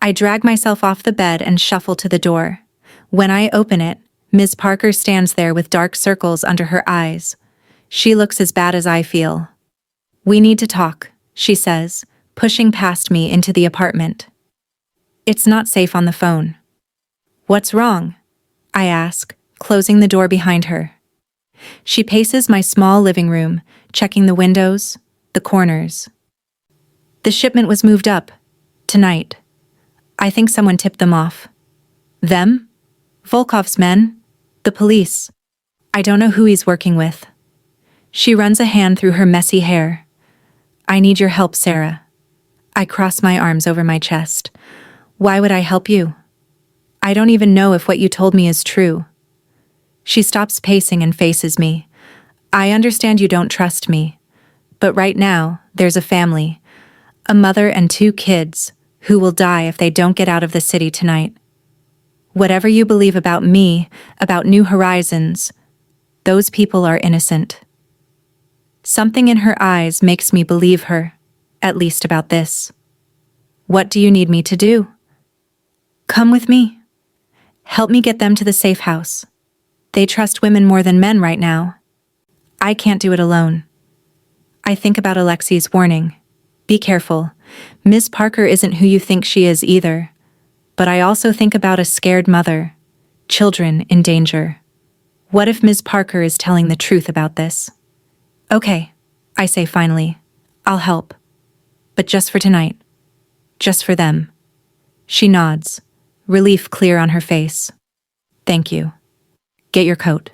I drag myself off the bed and shuffle to the door. When I open it, Ms. Parker stands there with dark circles under her eyes. She looks as bad as I feel. We need to talk, she says, pushing past me into the apartment. It's not safe on the phone. What's wrong? I ask, closing the door behind her. She paces my small living room, checking the windows, the corners. The shipment was moved up. Tonight. I think someone tipped them off. Them? Volkov's men? The police. I don't know who he's working with. She runs a hand through her messy hair. I need your help, Sarah. I cross my arms over my chest. Why would I help you? I don't even know if what you told me is true. She stops pacing and faces me. I understand you don't trust me. But right now, there's a family, a mother and 2 kids, who will die if they don't get out of the city tonight. Whatever you believe about me, about New Horizons, those people are innocent. Something in her eyes makes me believe her, at least about this. What do you need me to do? Come with me. Help me get them to the safe house. They trust women more than men right now. I can't do it alone. I think about Alexei's warning. Be careful. Miss Parker isn't who you think she is either. But I also think about a scared mother, children in danger. What if Miss Parker is telling the truth about this? Okay, I say finally. I'll help. But just for tonight. Just for them. She nods, relief clear on her face. Thank you. Get your coat.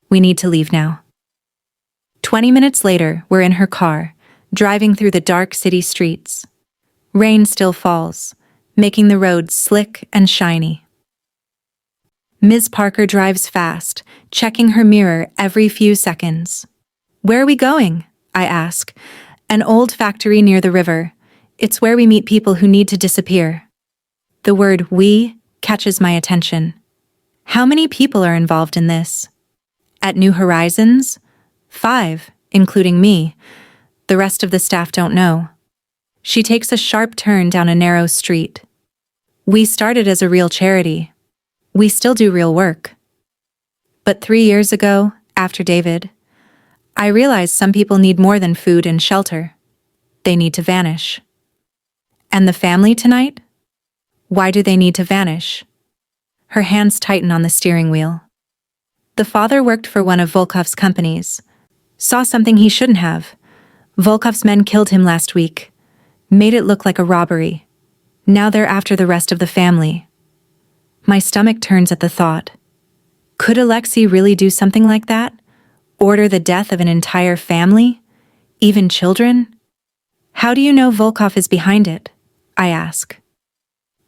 We need to leave now. 20 minutes later, we're in her car, driving through the dark city streets. Rain still falls, making the roads slick and shiny. Ms. Parker drives fast, checking her mirror every few seconds. Where are we going? I ask. An old factory near the river. It's where we meet people who need to disappear. The word "we" catches my attention. How many people are involved in this? At New Horizons? 5, including me. The rest of the staff don't know. She takes a sharp turn down a narrow street. We started as a real charity. We still do real work. But 3 years ago, after David, I realized some people need more than food and shelter. They need to vanish. And the family tonight? Why do they need to vanish? Her hands tighten on the steering wheel. The father worked for one of Volkov's companies. Saw something he shouldn't have. Volkov's men killed him last week. Made it look like a robbery. Now they're after the rest of the family. My stomach turns at the thought. Could Alexei really do something like that? Order the death of an entire family? Even children? How do you know Volkov is behind it? I ask.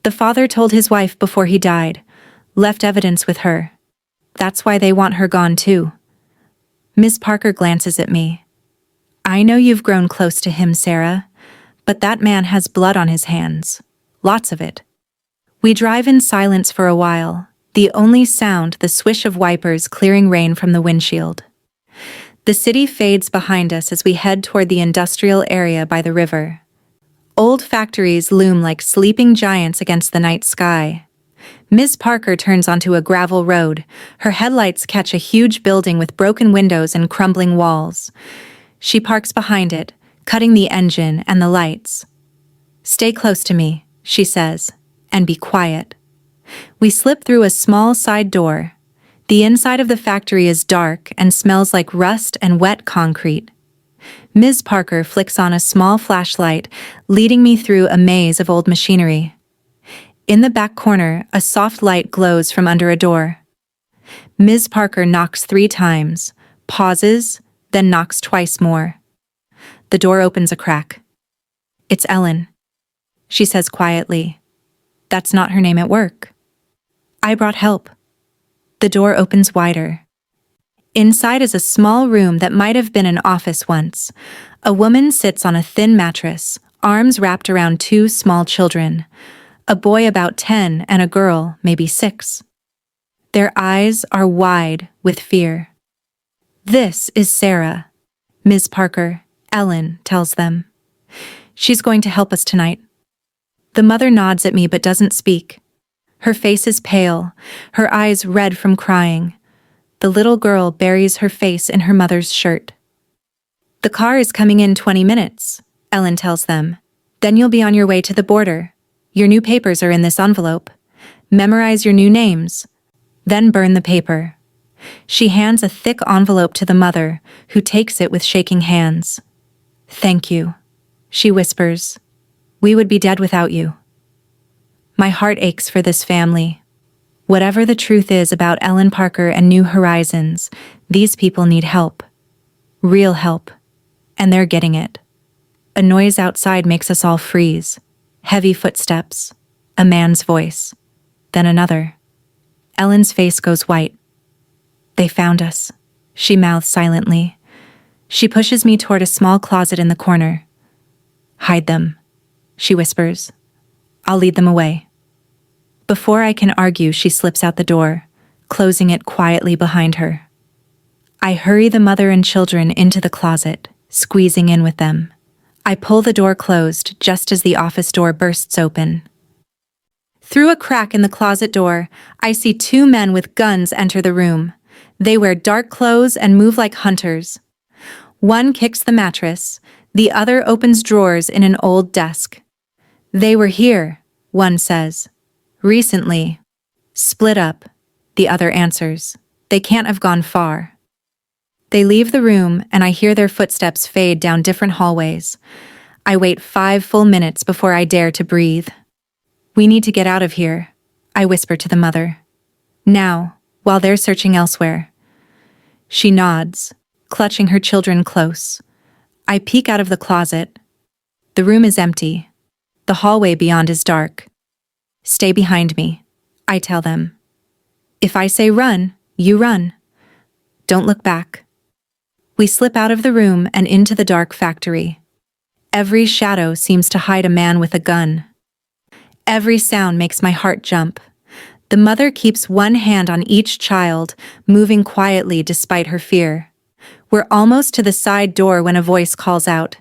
The father told his wife before he died, left evidence with her. That's why they want her gone too. Miss Parker glances at me. I know you've grown close to him, Sarah, but that man has blood on his hands. Lots of it. We drive in silence for a while, the only sound the swish of wipers clearing rain from the windshield. The city fades behind us as we head toward the industrial area by the river. Old factories loom like sleeping giants against the night sky. Ms. Parker turns onto a gravel road. Her headlights catch a huge building with broken windows and crumbling walls. She parks behind it, cutting the engine and the lights. Stay close to me, she says, and be quiet. We slip through a small side door. The inside of the factory is dark and smells like rust and wet concrete. Ms. Parker flicks on a small flashlight, leading me through a maze of old machinery. In the back corner, a soft light glows from under a door. Ms. Parker knocks 3 times, pauses, then knocks twice more. The door opens a crack. It's Ellen, she says quietly. That's not her name at work. I brought help. The door opens wider. Inside is a small room that might have been an office once. A woman sits on a thin mattress, arms wrapped around 2 small children. A boy about 10 and a girl, maybe 6. Their eyes are wide with fear. This is Sarah. Ms. Parker, Ellen tells them. She's going to help us tonight. The mother nods at me but doesn't speak. Her face is pale, her eyes red from crying. The little girl buries her face in her mother's shirt. The car is coming in 20 minutes, Ellen tells them. Then you'll be on your way to the border. Your new papers are in this envelope. Memorize your new names. Then burn the paper. She hands a thick envelope to the mother, who takes it with shaking hands. Thank you, she whispers. We would be dead without you. My heart aches for this family. Whatever the truth is about Ellen Parker and New Horizons, these people need help. Real help. And they're getting it. A noise outside makes us all freeze. Heavy footsteps. A man's voice. Then another. Ellen's face goes white. They found us, she mouths silently. She pushes me toward a small closet in the corner. Hide them, she whispers. I'll lead them away. Before I can argue, she slips out the door, closing it quietly behind her. I hurry the mother and children into the closet, squeezing in with them. I pull the door closed just as the office door bursts open. Through a crack in the closet door, I see two men with guns enter the room. They wear dark clothes and move like hunters. One kicks the mattress, the other opens drawers in an old desk. They were here, one says. Recently. Split up, the other answers. They can't have gone far. They leave the room and I hear their footsteps fade down different hallways. I wait 5 full minutes before I dare to breathe. We need to get out of here, I whisper to the mother. Now, while they're searching elsewhere. She nods, clutching her children close. I peek out of the closet. The room is empty. The hallway beyond is dark. Stay behind me, I tell them. If I say run, you run. Don't look back. We slip out of the room and into the dark factory. Every shadow seems to hide a man with a gun. Every sound makes my heart jump. The mother keeps one hand on each child, moving quietly despite her fear. We're almost to the side door when a voice calls out.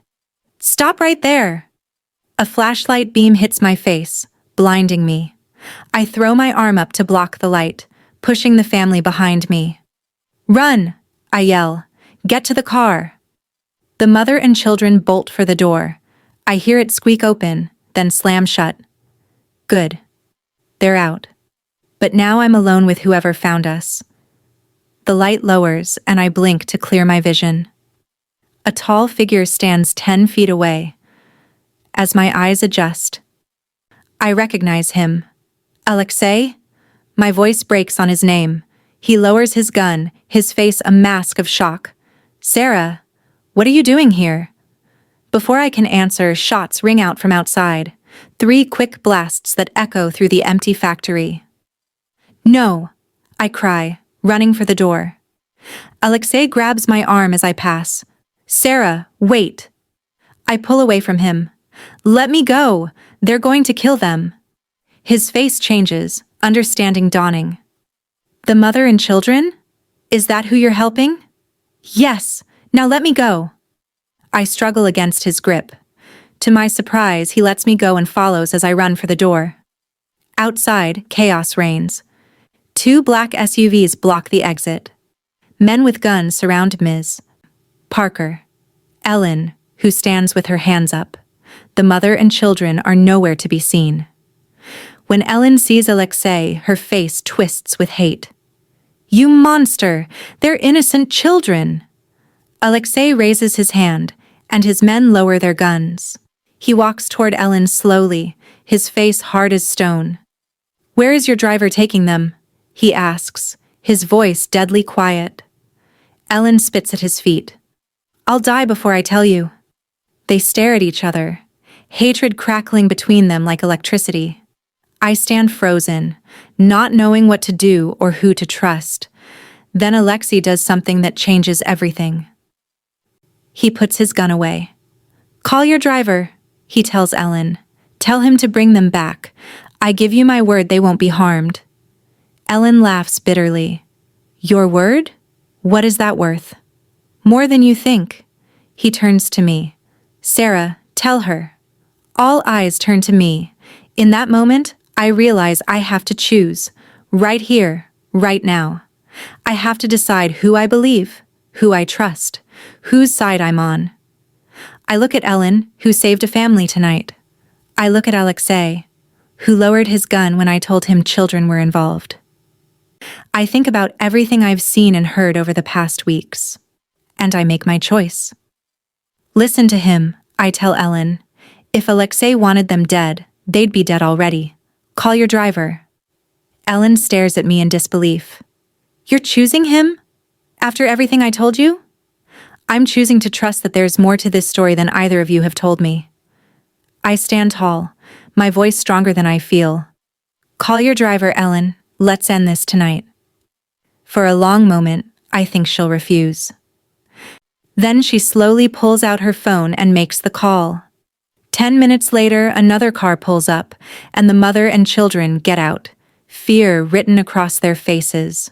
Stop right there! A flashlight beam hits my face, blinding me. I throw my arm up to block the light, pushing the family behind me. Run! I yell. Get to the car! The mother and children bolt for the door. I hear it squeak open, then slam shut. Good. They're out. But now I'm alone with whoever found us. The light lowers and I blink to clear my vision. A tall figure stands 10 feet away. As my eyes adjust, I recognize him. Alexei? My voice breaks on his name. He lowers his gun, his face a mask of shock. Sarah, what are you doing here? Before I can answer, shots ring out from outside. 3 quick blasts that echo through the empty factory. No, I cry, running for the door. Alexei grabs my arm as I pass. Sarah, wait. I pull away from him. Let me go. They're going to kill them. His face changes, understanding dawning. The mother and children? Is that who you're helping? Yes, now let me go. I struggle against his grip. To my surprise, he lets me go and follows as I run for the door. Outside, chaos reigns. 2 black SUVs block the exit. Men with guns surround Ms. Parker. Ellen, who stands with her hands up. The mother and children are nowhere to be seen. When Ellen sees Alexei, her face twists with hate. You monster! They're innocent children! Alexei raises his hand, and his men lower their guns. He walks toward Ellen slowly, his face hard as stone. Where is your driver taking them? He asks, his voice deadly quiet. Ellen spits at his feet. I'll die before I tell you. They stare at each other, hatred crackling between them like electricity. I stand frozen, not knowing what to do or who to trust. Then Alexei does something that changes everything. He puts his gun away. Call your driver, he tells Ellen. Tell him to bring them back. I give you my word they won't be harmed. Ellen laughs bitterly. Your word? What is that worth? More than you think. He turns to me. Sarah, tell her. All eyes turn to me. In that moment, I realize I have to choose. Right here, right now. I have to decide who I believe, who I trust, whose side I'm on. I look at Ellen, who saved a family tonight. I look at Alexei, who lowered his gun when I told him children were involved. I think about everything I've seen and heard over the past weeks. And I make my choice. Listen to him, I tell Ellen. If Alexei wanted them dead, they'd be dead already. Call your driver. Ellen stares at me in disbelief. You're choosing him? After everything I told you? I'm choosing to trust that there's more to this story than either of you have told me. I stand tall, my voice stronger than I feel. Call your driver, Ellen. Let's end this tonight. For a long moment, I think she'll refuse. Then she slowly pulls out her phone and makes the call. 10 minutes later, another car pulls up, and the mother and children get out, fear written across their faces.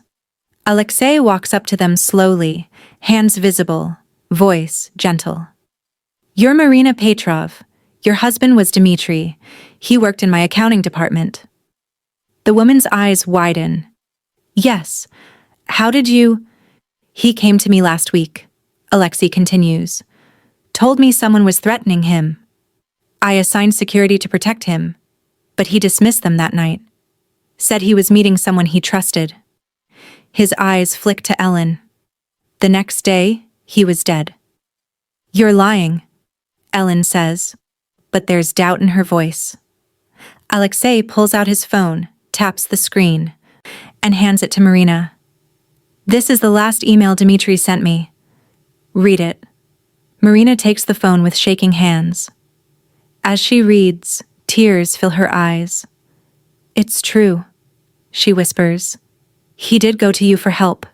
Alexei walks up to them slowly, hands visible, voice gentle. You're Marina Petrov. Your husband was Dmitry. He worked in my accounting department. The woman's eyes widen. Yes. How did you? He came to me last week, Alexei continues. Told me someone was threatening him. I assigned security to protect him, but he dismissed them that night. Said he was meeting someone he trusted. His eyes flicked to Ellen. The next day, he was dead. You're lying, Ellen says, but there's doubt in her voice. Alexei pulls out his phone, taps the screen, and hands it to Marina. This is the last email Dmitry sent me. Read it. Marina takes the phone with shaking hands. As she reads, tears fill her eyes. It's true, she whispers. He did go to you for help.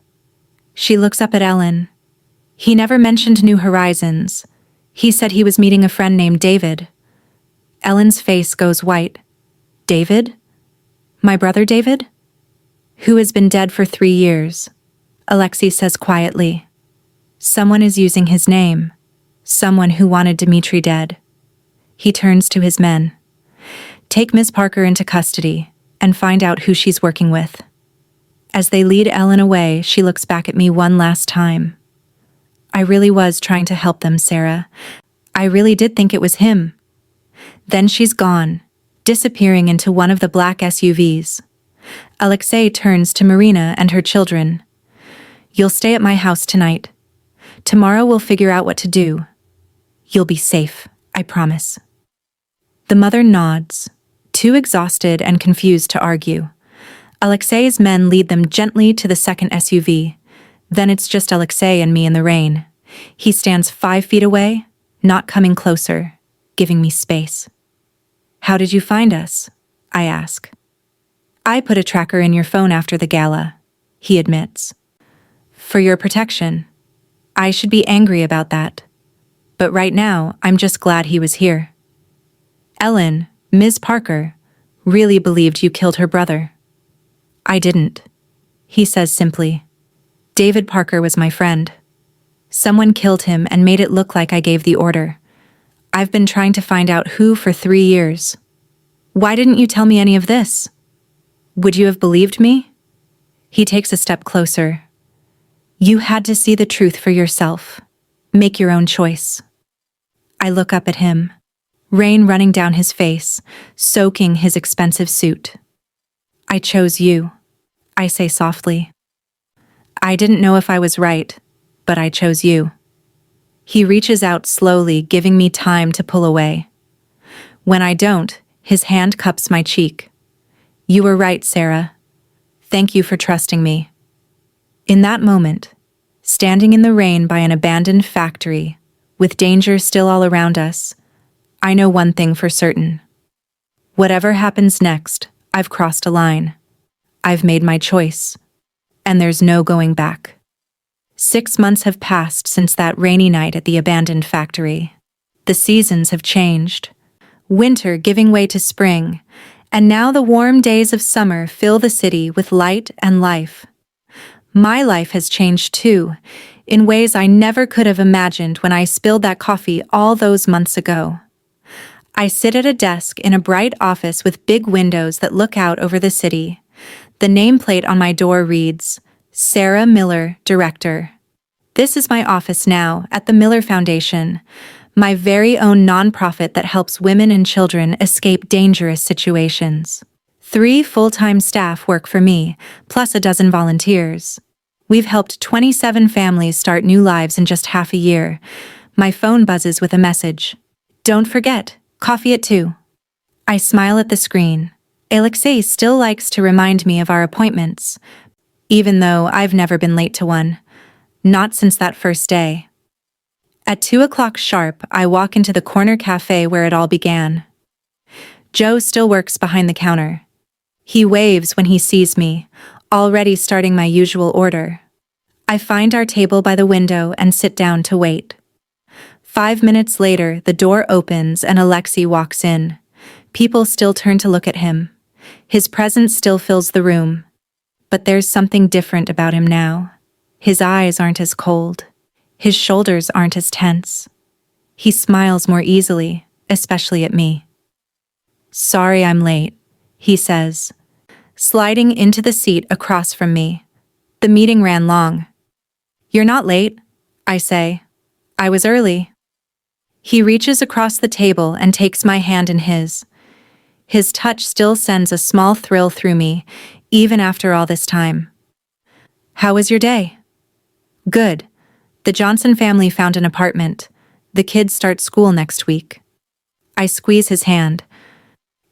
She looks up at Ellen. He never mentioned New Horizons. He said he was meeting a friend named David. Ellen's face goes white. David? My brother David? Who has been dead for 3 years, Alexei says quietly. Someone is using his name. Someone who wanted Dmitry dead. He turns to his men. Take Ms. Parker into custody and find out who she's working with. As they lead Ellen away, she looks back at me one last time. I really was trying to help them, Sarah. I really did think it was him. Then she's gone, disappearing into one of the black SUVs. Alexei turns to Marina and her children. You'll stay at my house tonight. Tomorrow we'll figure out what to do. You'll be safe, I promise. The mother nods, too exhausted and confused to argue. Alexei's men lead them gently to the second SUV. Then it's just Alexei and me in the rain. He stands 5 feet away, not coming closer, giving me space. How did you find us? I ask. I put a tracker in your phone after the gala, he admits. For your protection. I should be angry about that. But right now, I'm just glad he was here. Ellen, Ms. Parker, really believed you killed her brother. I didn't, he says simply. David Parker was my friend. Someone killed him and made it look like I gave the order. I've been trying to find out who for 3 years. Why didn't you tell me any of this? Would you have believed me? He takes a step closer. You had to see the truth for yourself. Make your own choice. I look up at him, rain running down his face, soaking his expensive suit. I chose you, I say softly. I didn't know if I was right, but I chose you. He reaches out slowly, giving me time to pull away. When I don't, his hand cups my cheek. You were right, Sarah. Thank you for trusting me. In that moment, standing in the rain by an abandoned factory, with danger still all around us, I know one thing for certain. Whatever happens next, I've crossed a line. I've made my choice. And there's no going back. 6 months have passed since that rainy night at the abandoned factory. The seasons have changed. Winter giving way to spring, and now the warm days of summer fill the city with light and life. My life has changed too. in ways I never could have imagined when I spilled that coffee all those months ago. I sit at a desk in a bright office with big windows that look out over the city. The nameplate on my door reads, Sarah Miller, Director. This is my office now at the Miller Foundation, my very own nonprofit that helps women and children escape dangerous situations. 3 full-time staff work for me, plus a dozen volunteers. We've helped 27 families start new lives in just half a year. My phone buzzes with a message. Don't forget, coffee at 2. I smile at the screen. Alexei still likes to remind me of our appointments, even though I've never been late to one. Not since that first day. At 2 o'clock sharp, I walk into the corner cafe where it all began. Joe still works behind the counter. He waves when he sees me, already starting my usual order. I find our table by the window and sit down to wait. 5 minutes later, the door opens and Alexei walks in. People still turn to look at him. His presence still fills the room. But there's something different about him now. His eyes aren't as cold. His shoulders aren't as tense. He smiles more easily, especially at me. Sorry I'm late, he says, sliding into the seat across from me. The meeting ran long. You're not late, I say. I was early. He reaches across the table and takes my hand in his. His touch still sends a small thrill through me, even after all this time. How was your day? Good. The Johnson family found an apartment. The kids start school next week. I squeeze his hand.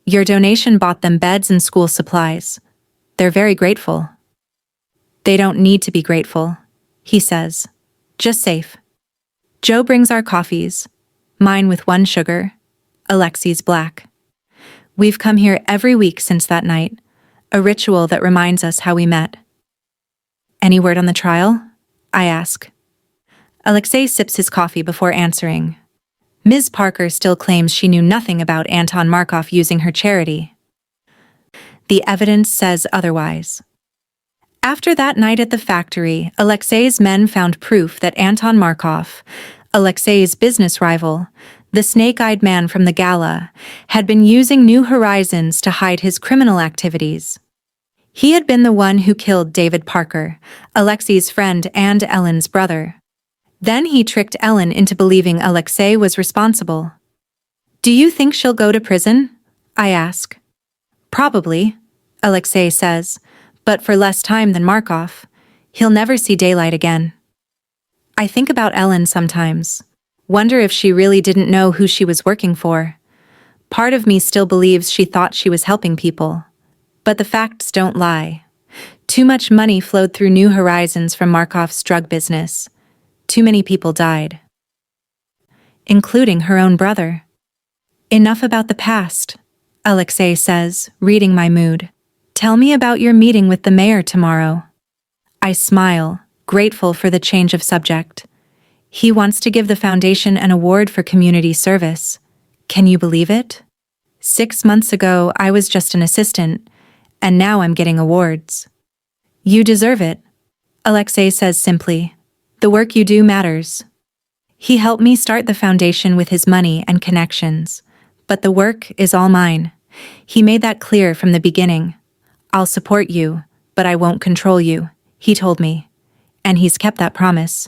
Your donation bought them beds and school supplies. They're very grateful. They don't need to be grateful, he says. Just safe. Joe brings our coffees. Mine with 1 sugar. Alexei's black. We've come here every week since that night, a ritual that reminds us how we met. Any word on the trial? I ask. Alexei sips his coffee before answering. Ms. Parker still claims she knew nothing about Anton Markov using her charity. The evidence says otherwise. After that night at the factory, Alexei's men found proof that Anton Markov, Alexei's business rival, the snake-eyed man from the gala, had been using New Horizons to hide his criminal activities. He had been the one who killed David Parker, Alexei's friend and Ellen's brother. Then he tricked Ellen into believing Alexei was responsible. Do you think she'll go to prison? I ask. Probably, Alexei says, but for less time than Markov. He'll never see daylight again. I think about Ellen sometimes. Wonder if she really didn't know who she was working for. Part of me still believes she thought she was helping people. But the facts don't lie. Too much money flowed through New Horizons from Markov's drug business. Too many people died. Including her own brother. Enough about the past, Alexei says, reading my mood. Tell me about your meeting with the mayor tomorrow. I smile, grateful for the change of subject. He wants to give the foundation an award for community service. Can you believe it? 6 months ago, I was just an assistant, and now I'm getting awards. You deserve it, Alexei says simply. The work you do matters. He helped me start the foundation with his money and connections, but the work is all mine. He made that clear from the beginning. I'll support you, but I won't control you, he told me. And he's kept that promise.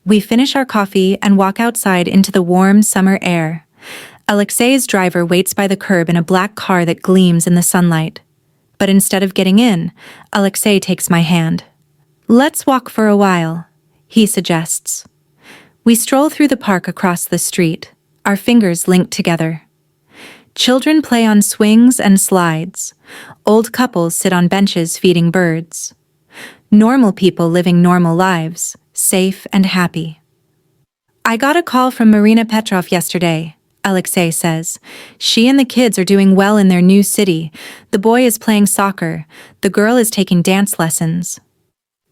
We finish our coffee and walk outside into the warm summer air. Alexei's driver waits by the curb in a black car that gleams in the sunlight. But instead of getting in, Alexei takes my hand. Let's walk for a while, he suggests. We stroll through the park across the street, our fingers linked together. Children play on swings and slides. Old couples sit on benches feeding birds. Normal people living normal lives, safe and happy. I got a call from Marina Petrov yesterday, Alexei says. She and the kids are doing well in their new city. The boy is playing soccer. The girl is taking dance lessons.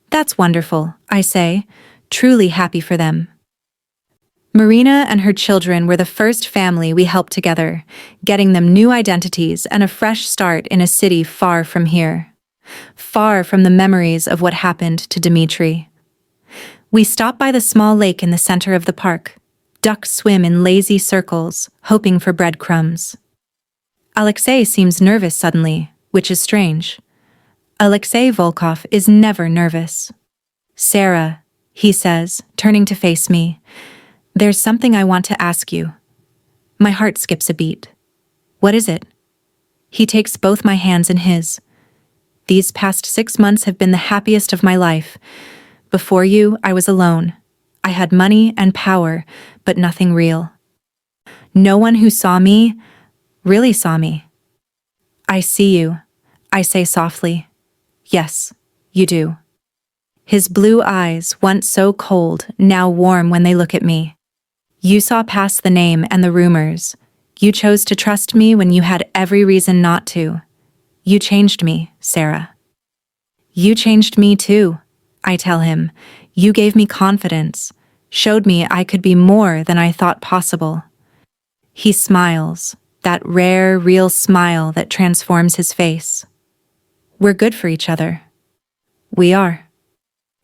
That's wonderful, I say, truly happy for them. Marina and her children were the first family we helped together, getting them new identities and a fresh start in a city far from here. Far from the memories of what happened to Dmitry. We stop by the small lake in the center of the park. Ducks swim in lazy circles, hoping for breadcrumbs. Alexei seems nervous suddenly, which is strange. Alexei Volkov is never nervous. "Sarah," he says, turning to face me, "there's something I want to ask you." My heart skips a beat. "What is it?" He takes both my hands in his. "These past 6 months have been the happiest of my life. Before you, I was alone. I had money and power, but nothing real. No one who saw me really saw me." "I see you," I say softly. "Yes, you do." His blue eyes, once so cold, now warm when they look at me. "You saw past the name and the rumors. You chose to trust me when you had every reason not to. You changed me, Sarah." "You changed me too," I tell him. "You gave me confidence, showed me I could be more than I thought possible." He smiles, that rare, real smile that transforms his face. "We're good for each other." "We are."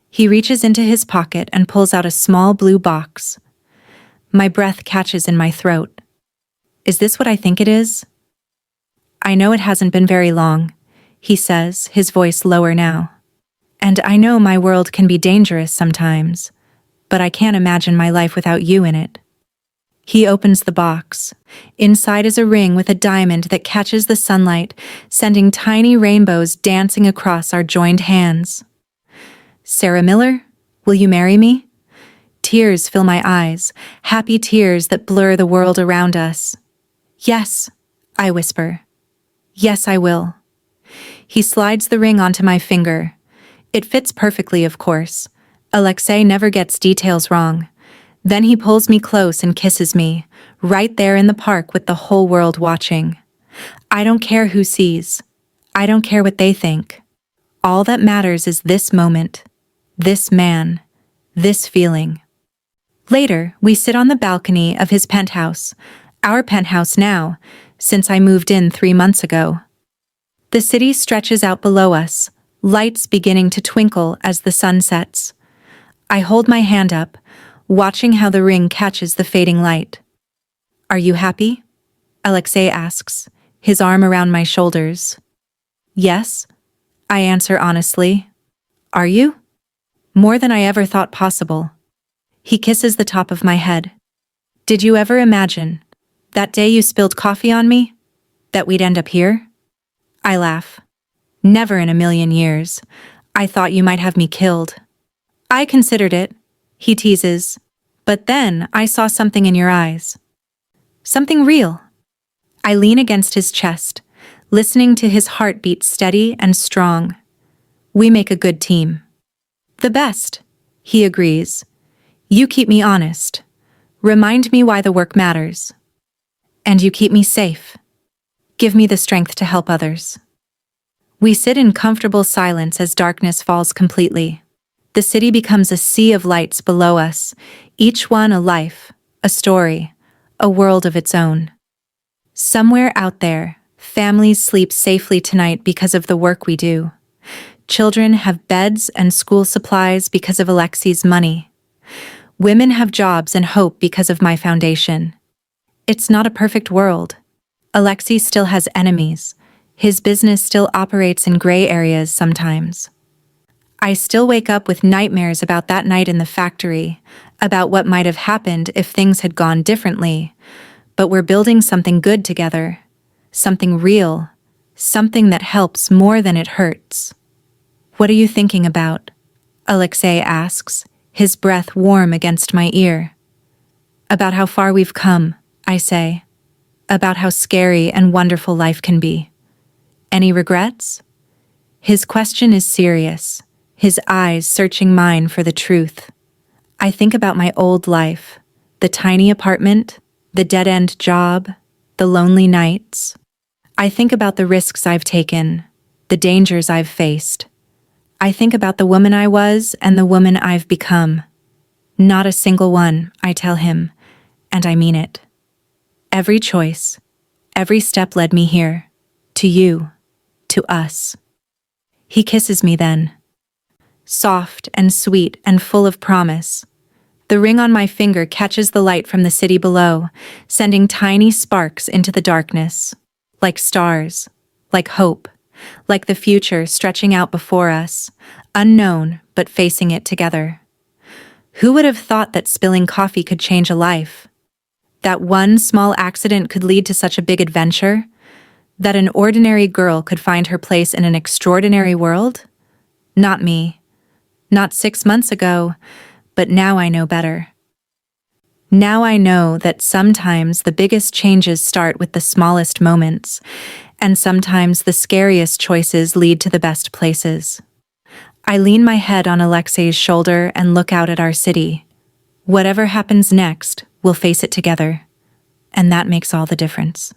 He reaches into his pocket and pulls out a small blue box. My breath catches in my throat. "Is this what I think it is?" "I know it hasn't been very long," he says, his voice lower now. "And I know my world can be dangerous sometimes, but I can't imagine my life without you in it." He opens the box. Inside is a ring with a diamond that catches the sunlight, sending tiny rainbows dancing across our joined hands. "Sarah Miller, will you marry me?" Tears fill my eyes, happy tears that blur the world around us. "Yes," I whisper. "Yes, I will." He slides the ring onto my finger. It fits perfectly, of course. Alexei never gets details wrong. Then he pulls me close and kisses me, right there in the park with the whole world watching. I don't care who sees. I don't care what they think. All that matters is this moment, this man, this feeling. Later, we sit on the balcony of his penthouse, our penthouse now, since I moved in 3 months ago. The city stretches out below us, lights beginning to twinkle as the sun sets. I hold my hand up, watching how the ring catches the fading light. "Are you happy?" Alexei asks, his arm around my shoulders. "Yes," I answer honestly. "Are you?" "More than I ever thought possible." He kisses the top of my head. "Did you ever imagine, that day you spilled coffee on me, that we'd end up here?" I laugh. "Never in a million years. I thought you might have me killed." "I considered it," he teases. "But then I saw something in your eyes. Something real." I lean against his chest, listening to his heartbeat steady and strong. "We make a good team." "The best," he agrees. "You keep me honest. Remind me why the work matters. And you keep me safe. Give me the strength to help others." We sit in comfortable silence as darkness falls completely. The city becomes a sea of lights below us, each one a life, a story, a world of its own. Somewhere out there, families sleep safely tonight because of the work we do. Children have beds and school supplies because of Alexei's money. Women have jobs and hope because of my foundation. It's not a perfect world. Alexei still has enemies. His business still operates in gray areas sometimes. I still wake up with nightmares about that night in the factory, about what might have happened if things had gone differently. But we're building something good together, something real, something that helps more than it hurts. "What are you thinking about?" Alexei asks, his breath warm against my ear. "About how far we've come," I say. "About how scary and wonderful life can be. Any regrets?" His question is serious, his eyes searching mine for the truth. I think about my old life, the tiny apartment, the dead-end job, the lonely nights. I think about the risks I've taken, the dangers I've faced. I think about the woman I was and the woman I've become. Not a single one, I tell him, and I mean it. Every choice, every step led me here, to you, to us. He kisses me then. soft and sweet and full of promise. The ring on my finger catches the light from the city below, sending tiny sparks into the darkness. Like stars, like hope, like the future stretching out before us, unknown but facing it together. Who would have thought that spilling coffee could change a life? That one small accident could lead to such a big adventure? That an ordinary girl could find her place in an extraordinary world? Not me. Not 6 months ago, but now I know better. Now I know that sometimes the biggest changes start with the smallest moments, and sometimes the scariest choices lead to the best places. I lean my head on Alexei's shoulder and look out at our city. Whatever happens next, we'll face it together. And that makes all the difference.